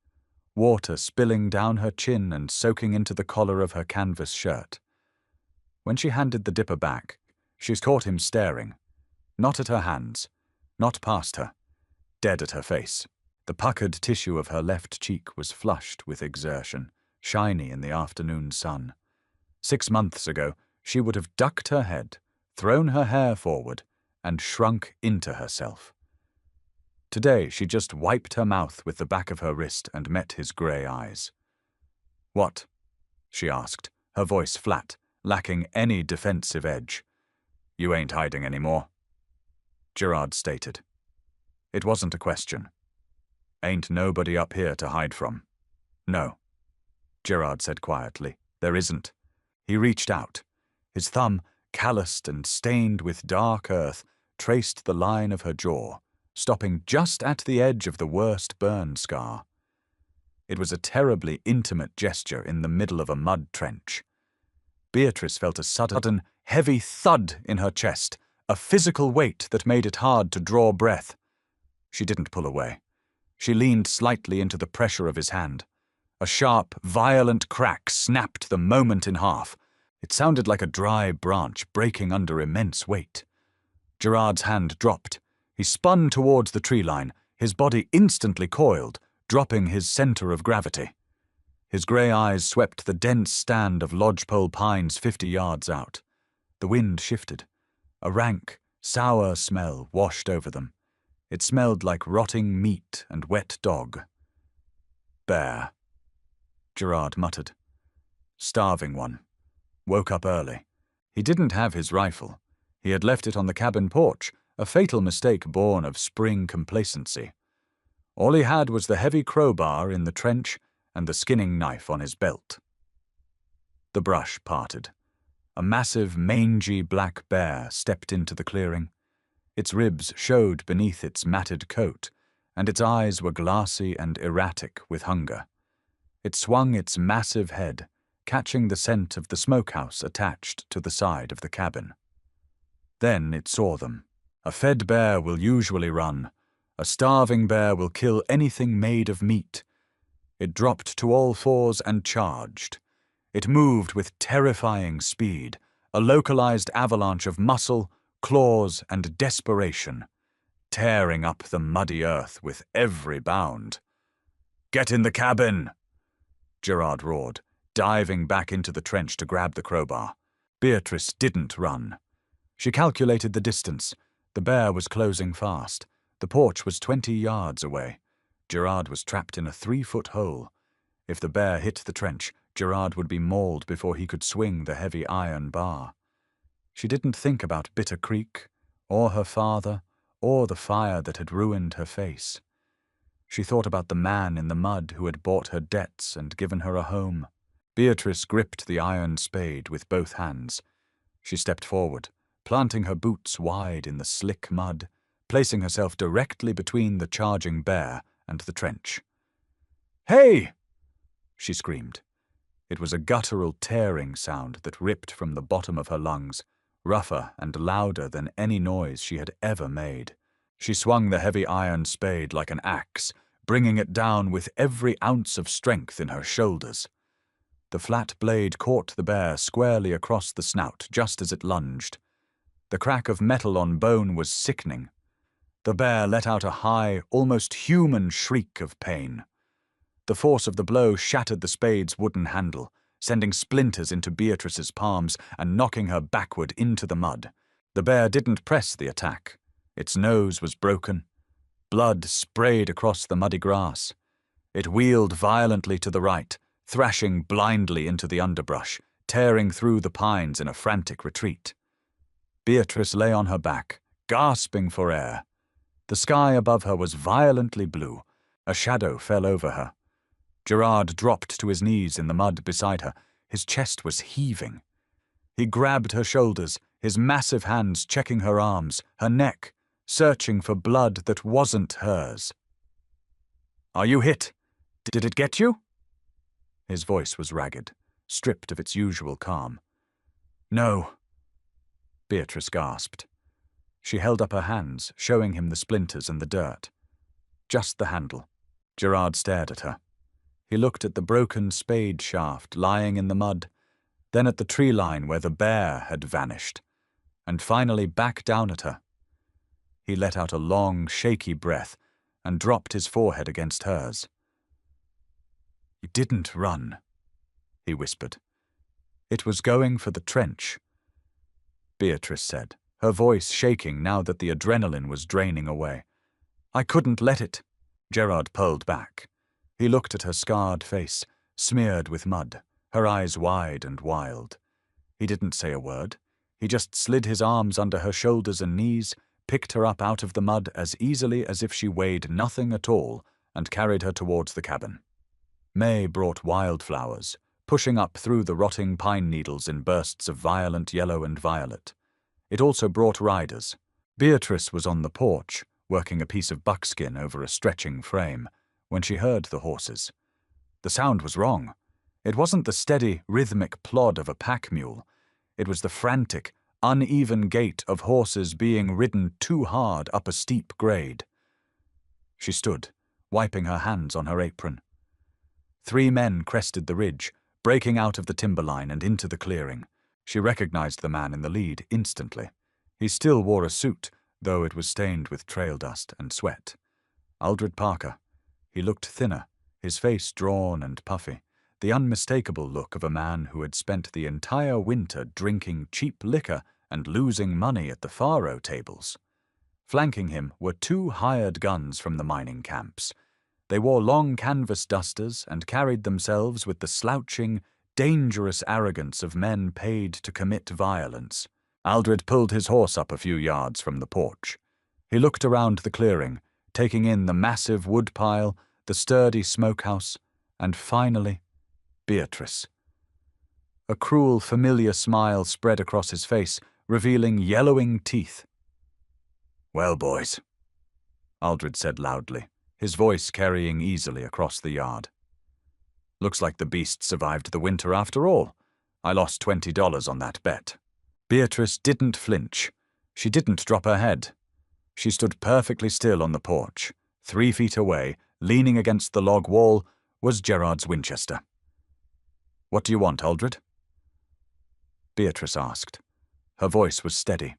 water spilling down her chin and soaking into the collar of her canvas shirt. When she handed the dipper back, she caught him staring, not at her hands, not past her, dead at her face. The puckered tissue of her left cheek was flushed with exertion, shiny in the afternoon sun. 6 months ago, she would have ducked her head, thrown her hair forward, and shrunk into herself. Today, she just wiped her mouth with the back of her wrist and met his grey eyes. "What?" she asked, her voice flat, lacking any defensive edge. "You ain't hiding anymore," Gerard stated. It wasn't a question. "Ain't nobody up here to hide from." "No," Gerard said quietly. "There isn't." He reached out. His thumb, calloused and stained with dark earth, traced the line of her jaw, stopping just at the edge of the worst burn scar. It was a terribly intimate gesture in the middle of a mud trench. Beatrice felt a sudden, heavy thud in her chest, a physical weight that made it hard to draw breath. She didn't pull away. She leaned slightly into the pressure of his hand. A sharp, violent crack snapped the moment in half. It sounded like a dry branch breaking under immense weight. Gerard's hand dropped. He spun towards the tree line, His body instantly coiled, dropping his center of gravity. His grey eyes swept the dense stand of lodgepole pines 50 yards out. The wind shifted. A rank, sour smell washed over them. It smelled like rotting meat and wet dog. Bear, Gerard muttered. Starving one. Woke up early. He didn't have his rifle. He had left it on the cabin porch, a fatal mistake born of spring complacency. All he had was the heavy crowbar in the trench and the skinning knife on his belt. The brush parted. A massive, mangy black bear stepped into the clearing. Its ribs showed beneath its matted coat, and its eyes were glassy and erratic with hunger. It swung its massive head, catching the scent of the smokehouse attached to the side of the cabin. Then it saw them. A fed bear will usually run. A starving bear will kill anything made of meat. It dropped to all fours and charged. It moved with terrifying speed, a localized avalanche of muscle, claws, and desperation, tearing up the muddy earth with every bound. "Get in the cabin!" Gerard roared, diving back into the trench to grab the crowbar. Beatrice didn't run. She calculated the distance. The bear was closing fast. The porch was 20 yards away. Gerard was trapped in a 3-foot hole. If the bear hit the trench, Gerard would be mauled before he could swing the heavy iron bar. She didn't think about Bitter Creek, or her father, or the fire that had ruined her face. She thought about the man in the mud who had bought her debts and given her a home. Beatrice gripped the iron spade with both hands. She stepped forward, planting her boots wide in the slick mud, placing herself directly between the charging bear and the trench. "Hey!" she screamed. It was a guttural tearing sound that ripped from the bottom of her lungs, rougher and louder than any noise she had ever made. She swung the heavy iron spade like an axe, bringing it down with every ounce of strength in her shoulders. The flat blade caught the bear squarely across the snout just as it lunged. The crack of metal on bone was sickening. The bear let out a high, almost human shriek of pain. The force of the blow shattered the spade's wooden handle, sending splinters into Beatrice's palms and knocking her backward into the mud. The bear didn't press the attack. Its nose was broken. Blood sprayed across the muddy grass. It wheeled violently to the right, thrashing blindly into the underbrush, tearing through the pines in a frantic retreat. Beatrice lay on her back, gasping for air. The sky above her was violently blue. A shadow fell over her. Gerard dropped to his knees in the mud beside her. His chest was heaving. He grabbed her shoulders, his massive hands checking her arms, her neck, searching for blood that wasn't hers. "Are you hit? Did it get you?" His voice was ragged, stripped of its usual calm. "No," Beatrice gasped. She held up her hands, showing him the splinters and the dirt. Just the handle. Gerard stared at her. He looked at the broken spade shaft lying in the mud, then at the tree line where the bear had vanished, and finally back down at her. He let out a long, shaky breath and dropped his forehead against hers. "You didn't run," he whispered. "It was going for the trench," Beatrice said, her voice shaking now that the adrenaline was draining away. "I couldn't let it." Gerard pulled back. He looked at her scarred face, smeared with mud, her eyes wide and wild. He didn't say a word. He just slid his arms under her shoulders and knees, picked her up out of the mud as easily as if she weighed nothing at all, and carried her towards the cabin. May brought wildflowers, pushing up through the rotting pine needles in bursts of violent yellow and violet. It also brought riders. Beatrice was on the porch, working a piece of buckskin over a stretching frame, when she heard the horses. The sound was wrong. It wasn't the steady, rhythmic plod of a pack mule. It was the frantic, uneven gait of horses being ridden too hard up a steep grade. She stood, wiping her hands on her apron. 3 men crested the ridge, breaking out of the timberline and into the clearing. She recognized the man in the lead instantly. He still wore a suit, though it was stained with trail dust and sweat. Aldred Parker. He looked thinner, his face drawn and puffy, the unmistakable look of a man who had spent the entire winter drinking cheap liquor and losing money at the faro tables. Flanking him were 2 hired guns from the mining camps. They wore long canvas dusters and carried themselves with the slouching, dangerous arrogance of men paid to commit violence. Aldred pulled his horse up a few yards from the porch. He looked around the clearing, taking in the massive woodpile, the sturdy smokehouse, and finally, Beatrice. A cruel, familiar smile spread across his face, revealing yellowing teeth. "Well, boys," Aldred said loudly, his voice carrying easily across the yard. "Looks like the beast survived the winter after all. I lost $20 on that bet." Beatrice didn't flinch. She didn't drop her head. She stood perfectly still on the porch. 3 feet away, leaning against the log wall, was Gerard's Winchester. "What do you want, Aldred?" Beatrice asked. Her voice was steady.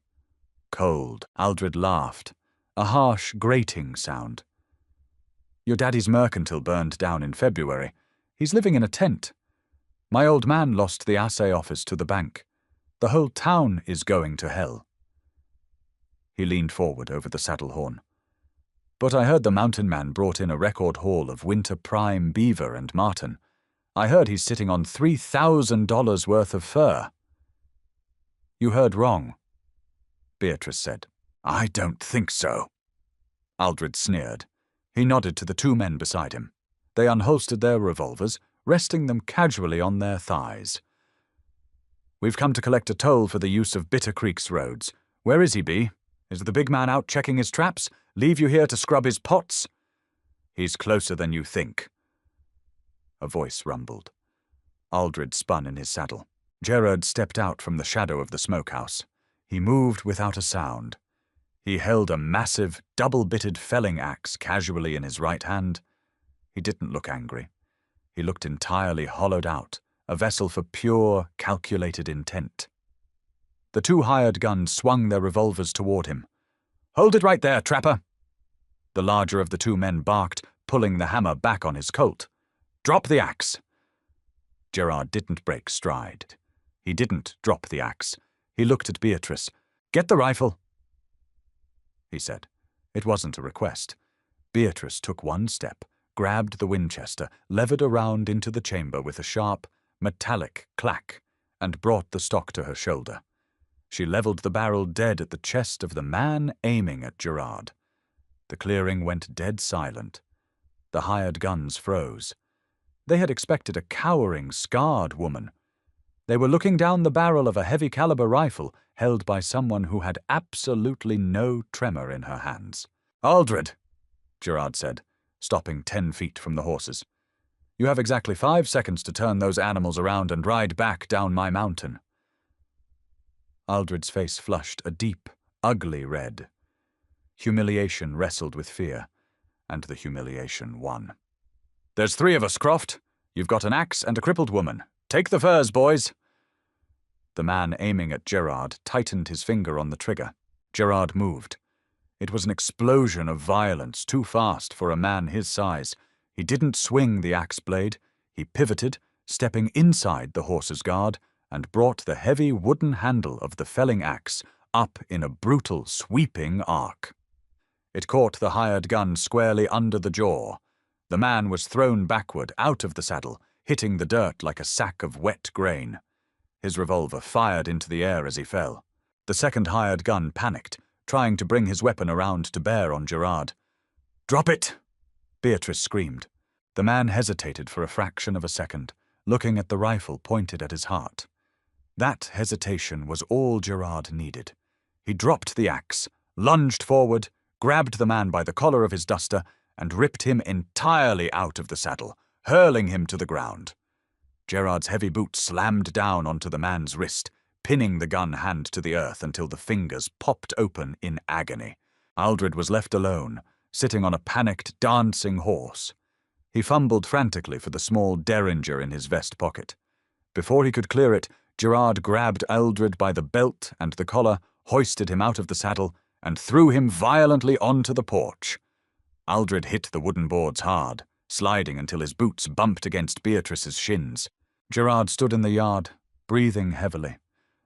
Cold. Aldred laughed, a harsh, grating sound. "Your daddy's mercantile burned down in February. He's living in a tent. My old man lost the assay office to the bank. The whole town is going to hell." He leaned forward over the saddle horn. "But I heard the mountain man brought in a record haul of winter prime beaver and marten. I heard he's sitting on $3,000 worth of fur." "You heard wrong," Beatrice said. "I don't think so." Aldred sneered. He nodded to the 2 men beside him. They unholstered their revolvers, resting them casually on their thighs. "We've come to collect a toll for the use of Bitter Creek's roads. Where is he, B? Is the big man out checking his traps? Leave you here to scrub his pots?" "He's closer than you think," a voice rumbled. Aldred spun in his saddle. Gerard stepped out from the shadow of the smokehouse. He moved without a sound. He held a massive, double-bitted felling axe casually in his right hand. He didn't look angry. He looked entirely hollowed out, a vessel for pure, calculated intent. The 2 hired guns swung their revolvers toward him. "Hold it right there, trapper!" The larger of the 2 men barked, pulling the hammer back on his colt. "Drop the axe!" Gerard didn't break stride. He didn't drop the axe. He looked at Beatrice. "Get the rifle," he said. It wasn't a request. Beatrice took 1 step, grabbed the Winchester, levered around into the chamber with a sharp, metallic clack, and brought the stock to her shoulder. She leveled the barrel dead at the chest of the man aiming at Gerard. The clearing went dead silent. The hired guns froze. They had expected a cowering, scarred woman. They were looking down the barrel of a heavy-caliber rifle held by someone who had absolutely no tremor in her hands. "Aldred," Gerard said, stopping 10 feet from the horses. "You have exactly 5 seconds to turn those animals around and ride back down my mountain." Aldred's face flushed a deep, ugly red. Humiliation wrestled with fear, and the humiliation won. "There's 3 of us, Croft. You've got an axe and a crippled woman. Take the furs, boys." The man aiming at Gerard tightened his finger on the trigger. Gerard moved. It was an explosion of violence too fast for a man his size. He didn't swing the axe blade. He pivoted, stepping inside the horse's guard, and brought the heavy wooden handle of the felling axe up in a brutal, sweeping arc. It caught the hired gun squarely under the jaw. The man was thrown backward, out of the saddle, hitting the dirt like a sack of wet grain. His revolver fired into the air as he fell. The second hired gun panicked, trying to bring his weapon around to bear on Gerard. "Drop it!" Beatrice screamed. The man hesitated for a fraction of a second, looking at the rifle pointed at his heart. That hesitation was all Gerard needed. He dropped the axe, lunged forward, grabbed the man by the collar of his duster, and ripped him entirely out of the saddle, hurling him to the ground. Gerard's heavy boot slammed down onto the man's wrist, pinning the gun hand to the earth until the fingers popped open in agony. Aldred was left alone, sitting on a panicked, dancing horse. He fumbled frantically for the small derringer in his vest pocket. Before he could clear it, Gerard grabbed Aldred by the belt and the collar, hoisted him out of the saddle, and threw him violently onto the porch. Aldred hit the wooden boards hard, sliding until his boots bumped against Beatrice's shins. Gerard stood in the yard, breathing heavily.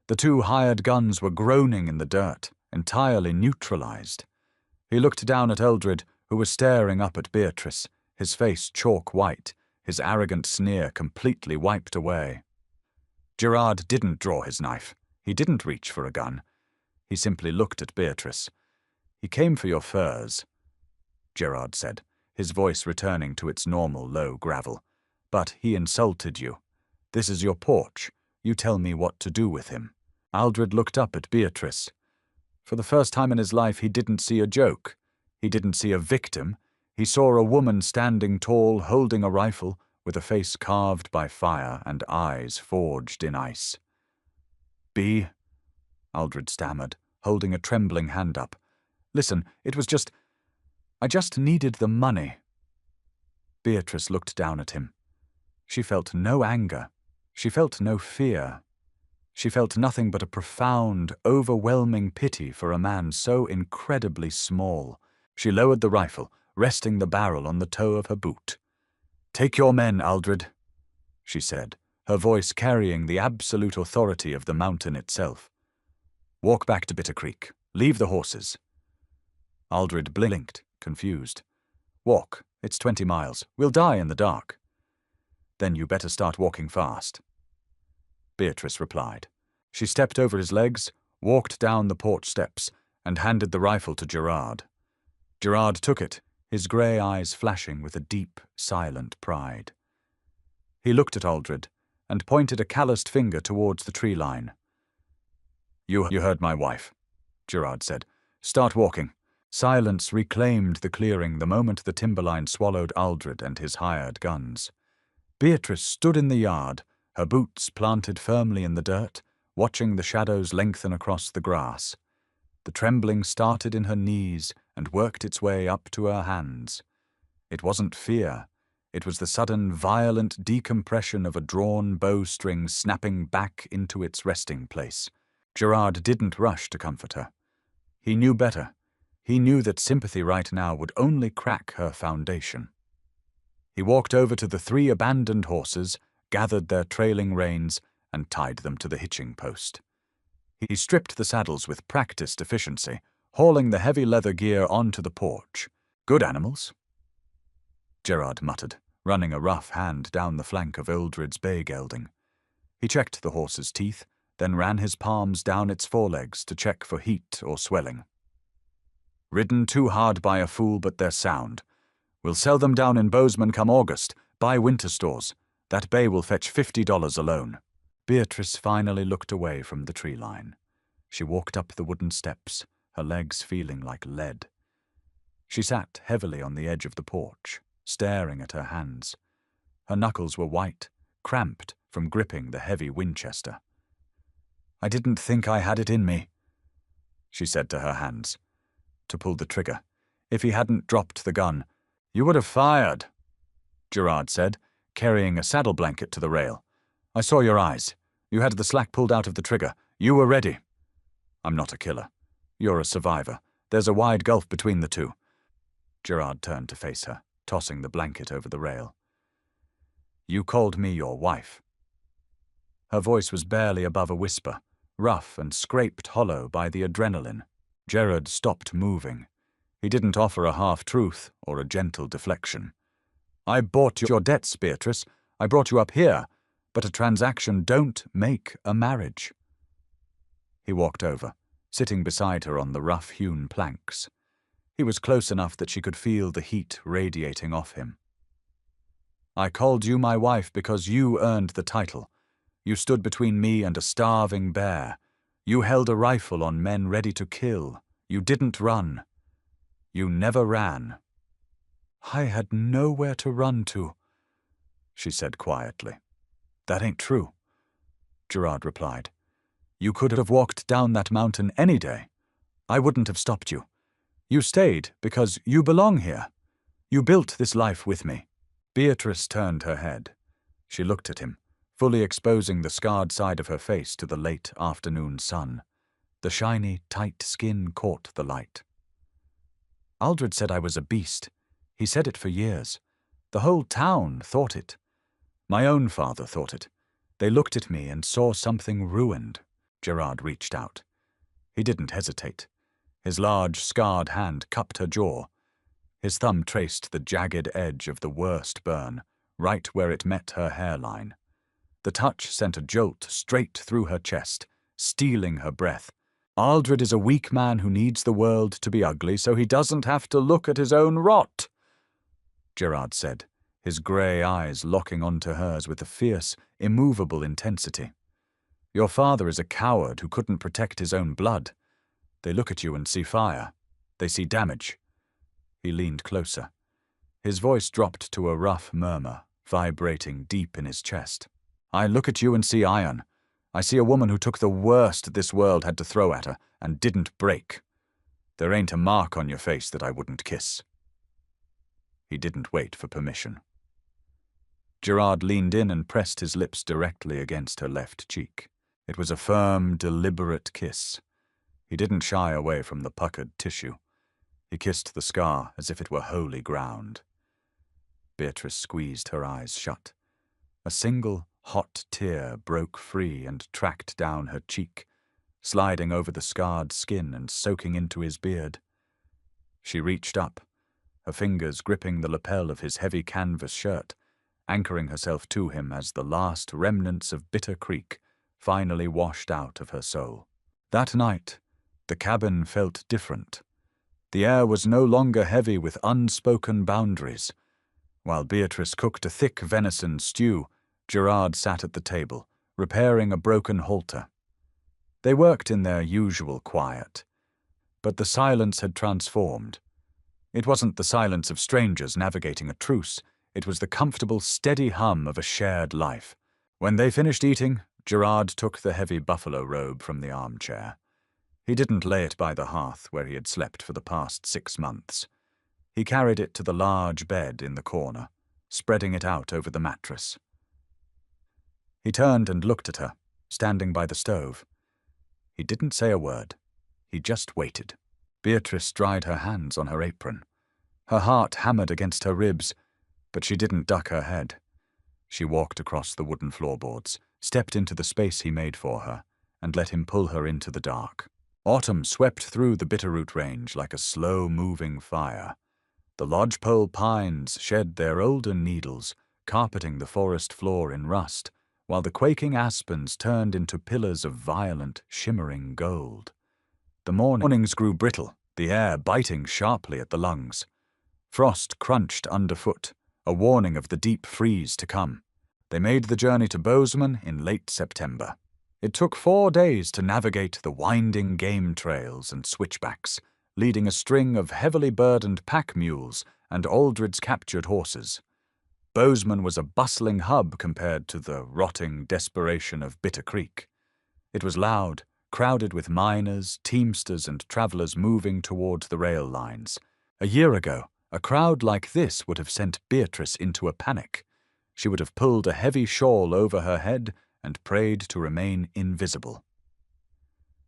The two hired guns were groaning in the dirt, entirely neutralized. He looked down at Eldred, who was staring up at Beatrice, his face chalk white, his arrogant sneer completely wiped away. Gerard didn't draw his knife. He didn't reach for a gun. He simply looked at Beatrice. "He came for your furs," Gerard said, his voice returning to its normal low gravel. "But he insulted you. This is your porch. You tell me what to do with him." Aldred looked up at Beatrice. For the first time in his life, he didn't see a joke. He didn't see a victim. He saw a woman standing tall, holding a rifle, with a face carved by fire and eyes forged in ice. "Bea," Aldred stammered, holding a trembling hand up. "Listen, I just needed the money." Beatrice looked down at him. She felt no anger. She felt no fear. She felt nothing but a profound, overwhelming pity for a man so incredibly small. She lowered the rifle, resting the barrel on the toe of her boot. "Take your men, Aldred," she said, her voice carrying the absolute authority of the mountain itself. "Walk back to Bitter Creek. Leave the horses." Aldred blinked, confused. "Walk. It's 20 miles. We'll die in the dark." "Then you better start walking fast," Beatrice replied. She stepped over his legs, walked down the porch steps, and handed the rifle to Gerard. Gerard took it, his grey eyes flashing with a deep, silent pride. He looked at Aldred and pointed a calloused finger towards the tree line. You heard my wife," Gerard said. "Start walking." Silence reclaimed the clearing the moment the timberline swallowed Aldred and his hired guns. Beatrice stood in the yard, her boots planted firmly in the dirt, watching the shadows lengthen across the grass. The trembling started in her knees and worked its way up to her hands. It wasn't fear. It was the sudden, violent decompression of a drawn bowstring snapping back into its resting place. Gerard didn't rush to comfort her. He knew better. He knew that sympathy right now would only crack her foundation. He walked over to the 3 abandoned horses, gathered their trailing reins, and tied them to the hitching post. He stripped the saddles with practiced efficiency, hauling the heavy leather gear onto the porch. "Good animals," Gerard muttered, running a rough hand down the flank of Eldred's bay gelding. He checked the horse's teeth, then ran his palms down its forelegs to check for heat or swelling. "Ridden too hard by a fool, but they're sound. We'll sell them down in Bozeman come August. Buy winter stores. That bay will fetch $50 alone." Beatrice finally looked away from the tree line. She walked up the wooden steps, her legs feeling like lead. She sat heavily on the edge of the porch, staring at her hands. Her knuckles were white, cramped from gripping the heavy Winchester. "I didn't think I had it in me," she said to her hands. To pull the trigger. If he hadn't dropped the gun, "You would have fired," Gerard said, carrying a saddle blanket to the rail. "I saw your eyes. You had the slack pulled out of the trigger. You were ready." "I'm not a killer. You're a survivor. There's a wide gulf between the two." Gerard turned to face her, tossing the blanket over the rail. "You called me your wife." Her voice was barely above a whisper, rough and scraped hollow by the adrenaline. Gerard stopped moving. He didn't offer a half-truth or a gentle deflection. "I bought your debts, Beatrice. I brought you up here, but a transaction don't make a marriage." He walked over, sitting beside her on the rough-hewn planks. He was close enough that she could feel the heat radiating off him. "I called you my wife because you earned the title. You stood between me and a starving bear. You held a rifle on men ready to kill. You didn't run. You never ran." "I had nowhere to run to," she said quietly. "That ain't true," Gerard replied. "You could have walked down that mountain any day. I wouldn't have stopped you. You stayed because you belong here. You built this life with me." Beatrice turned her head. She looked at him, fully exposing the scarred side of her face to the late afternoon sun. The shiny, tight skin caught the light. "Aldred said I was a beast. He said it for years. The whole town thought it. My own father thought it. They looked at me and saw something ruined. Gerard reached out. He didn't hesitate. His large, scarred hand cupped her jaw. His thumb traced the jagged edge of the worst burn, right where it met her hairline. The touch sent a jolt straight through her chest, stealing her breath. Aldred is a weak man who needs the world to be ugly so he doesn't have to look at his own rot, Gerard said, his grey eyes locking onto hers with a fierce, immovable intensity. Your father is a coward who couldn't protect his own blood. They look at you and see fire. They see damage. He leaned closer. His voice dropped to a rough murmur, vibrating deep in his chest. I look at you and see iron. I see a woman who took the worst this world had to throw at her and didn't break. There ain't a mark on your face that I wouldn't kiss. He didn't wait for permission. Gerard leaned in and pressed his lips directly against her left cheek. It was a firm, deliberate kiss. He didn't shy away from the puckered tissue. He kissed the scar as if it were holy ground. Beatrice squeezed her eyes shut. A single, hot tear broke free and tracked down her cheek, sliding over the scarred skin and soaking into his beard. She reached up, her fingers gripping the lapel of his heavy canvas shirt, anchoring herself to him as the last remnants of Bitter Creek finally washed out of her soul. That night, the cabin felt different. The air was no longer heavy with unspoken boundaries. While Beatrice cooked a thick venison stew, Gerard sat at the table, repairing a broken halter. They worked in their usual quiet, but the silence had transformed. It wasn't the silence of strangers navigating a truce, it was the comfortable, steady hum of a shared life. When they finished eating, Gerard took the heavy buffalo robe from the armchair. He didn't lay it by the hearth where he had slept for the past 6 months. He carried it to the large bed in the corner, spreading it out over the mattress. He turned and looked at her, standing by the stove. He didn't say a word. He just waited. Beatrice dried her hands on her apron. Her heart hammered against her ribs, but she didn't duck her head. She walked across the wooden floorboards, stepped into the space he made for her, and let him pull her into the dark. Autumn swept through the Bitterroot Range like a slow-moving fire. The lodgepole pines shed their olden needles, carpeting the forest floor in rust, while the quaking aspens turned into pillars of violent, shimmering gold. The mornings grew brittle, the air biting sharply at the lungs. Frost crunched underfoot, a warning of the deep freeze to come. They made the journey to Bozeman in late September. It took 4 days to navigate the winding game trails and switchbacks, leading a string of heavily burdened pack mules and Aldred's captured horses. Bozeman was a bustling hub compared to the rotting desperation of Bitter Creek. It was loud, crowded with miners, teamsters, and travelers moving towards the rail lines. A year ago, a crowd like this would have sent Beatrice into a panic. She would have pulled a heavy shawl over her head and prayed to remain invisible.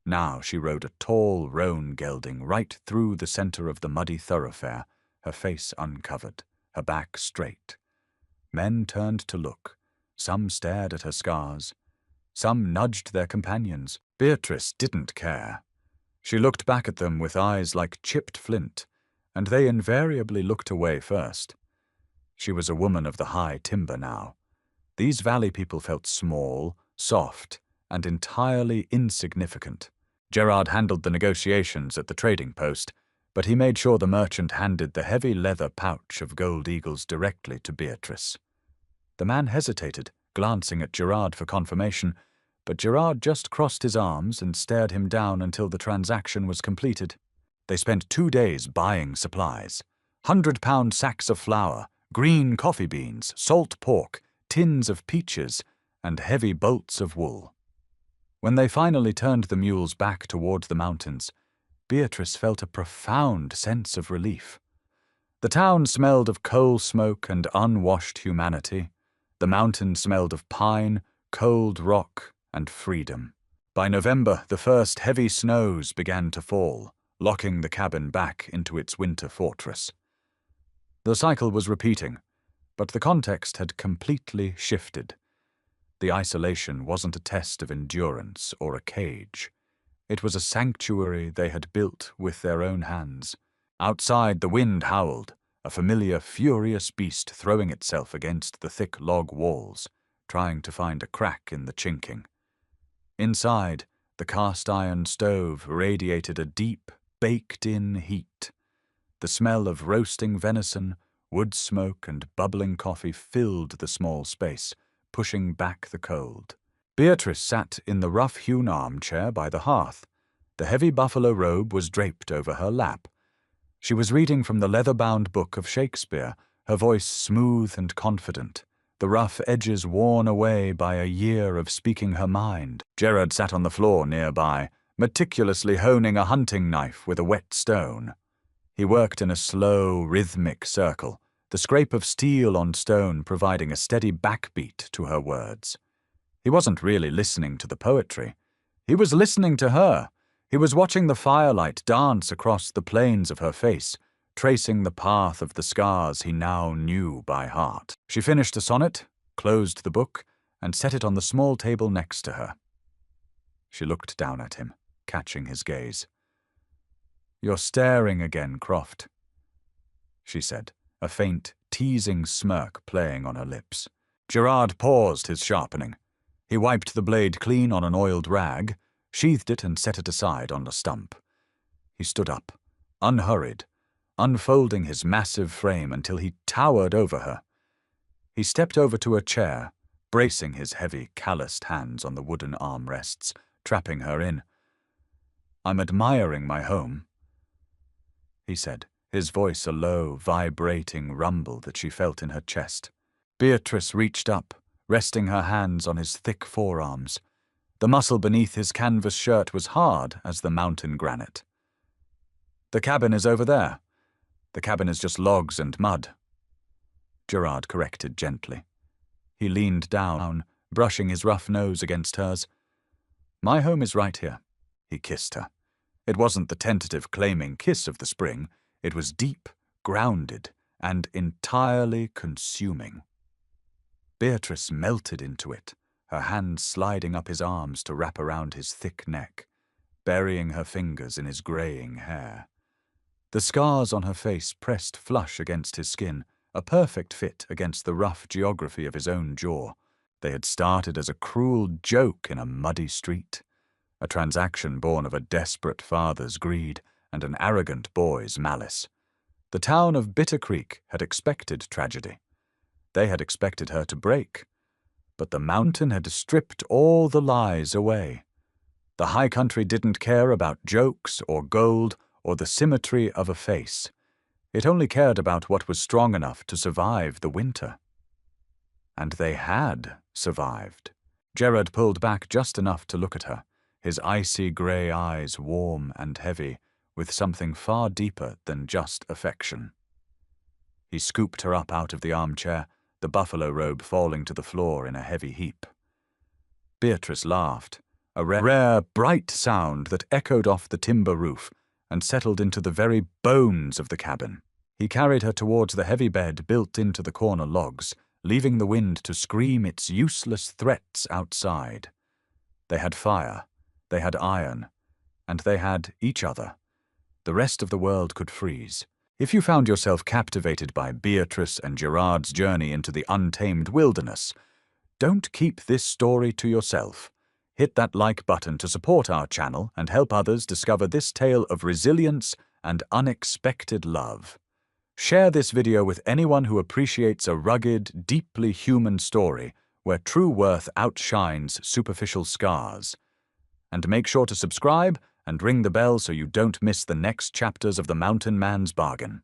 Now she rode a tall roan gelding right through the center of the muddy thoroughfare, her face uncovered, her back straight. Men turned to look. Some stared at her scars. Some nudged their companions. Beatrice didn't care. She looked back at them with eyes like chipped flint, and they invariably looked away first. She was a woman of the high timber now. These valley people felt small, soft, and entirely insignificant. Gerard handled the negotiations at the trading post, but he made sure the merchant handed the heavy leather pouch of gold eagles directly to Beatrice. The man hesitated, glancing at Gerard for confirmation, but Gerard just crossed his arms and stared him down until the transaction was completed. They spent 2 days buying supplies. 100-pound sacks of flour, green coffee beans, salt pork, tins of peaches, and heavy bolts of wool. When they finally turned the mules back toward the mountains, Beatrice felt a profound sense of relief. The town smelled of coal smoke and unwashed humanity. The mountain smelled of pine, cold rock, and freedom. By November, the first heavy snows began to fall, locking the cabin back into its winter fortress. The cycle was repeating, but the context had completely shifted. The isolation wasn't a test of endurance or a cage. It was a sanctuary they had built with their own hands. Outside, the wind howled, a familiar, furious beast throwing itself against the thick log walls, trying to find a crack in the chinking. Inside, the cast-iron stove radiated a deep, baked-in heat. The smell of roasting venison, wood smoke, and bubbling coffee filled the small space, pushing back the cold. Beatrice sat in the rough-hewn armchair by the hearth. The heavy buffalo robe was draped over her lap. She was reading from the leather-bound book of Shakespeare, her voice smooth and confident, the rough edges worn away by a year of speaking her mind. Gerard sat on the floor nearby, meticulously honing a hunting knife with a wet stone. He worked in a slow, rhythmic circle, the scrape of steel on stone providing a steady backbeat to her words. He wasn't really listening to the poetry. He was listening to her. He was watching the firelight dance across the planes of her face, tracing the path of the scars he now knew by heart. She finished the sonnet, closed the book, and set it on the small table next to her. She looked down at him, catching his gaze. "You're staring again, Croft," she said, a faint, teasing smirk playing on her lips. Gerard paused his sharpening. He wiped the blade clean on an oiled rag, sheathed it and set it aside on the stump. He stood up, unhurried, unfolding his massive frame until he towered over her. He stepped over to a chair, bracing his heavy, calloused hands on the wooden armrests, trapping her in. "I'm admiring my home," he said, his voice a low, vibrating rumble that she felt in her chest. Beatrice reached up, resting her hands on his thick forearms. The muscle beneath his canvas shirt was hard as the mountain granite. "The cabin is over there. The cabin is just logs and mud," Gerard corrected gently. He leaned down, brushing his rough nose against hers. "My home is right here." He kissed her. It wasn't the tentative, claiming kiss of the spring. It was deep, grounded, and entirely consuming. Beatrice melted into it, her hands sliding up his arms to wrap around his thick neck, burying her fingers in his graying hair. The scars on her face pressed flush against his skin, a perfect fit against the rough geography of his own jaw. They had started as a cruel joke in a muddy street, a transaction born of a desperate father's greed and an arrogant boy's malice. The town of Bitter Creek had expected tragedy. They had expected her to break. But the mountain had stripped all the lies away. The high country didn't care about jokes or gold or the symmetry of a face. It only cared about what was strong enough to survive the winter. And they had survived. Gerard pulled back just enough to look at her, his icy grey eyes warm and heavy, with something far deeper than just affection. He scooped her up out of the armchair, the buffalo robe falling to the floor in a heavy heap. Beatrice laughed, a rare, bright sound that echoed off the timber roof and settled into the very bones of the cabin. He carried her towards the heavy bed built into the corner logs, leaving the wind to scream its useless threats outside. They had fire, they had iron, and they had each other. The rest of the world could freeze. If you found yourself captivated by Beatrice and Gerard's journey into the untamed wilderness, don't keep this story to yourself. Hit that like button to support our channel and help others discover this tale of resilience and unexpected love. Share this video with anyone who appreciates a rugged, deeply human story where true worth outshines superficial scars. And make sure to subscribe and ring the bell so you don't miss the next chapters of the Mountain Man's Bargain.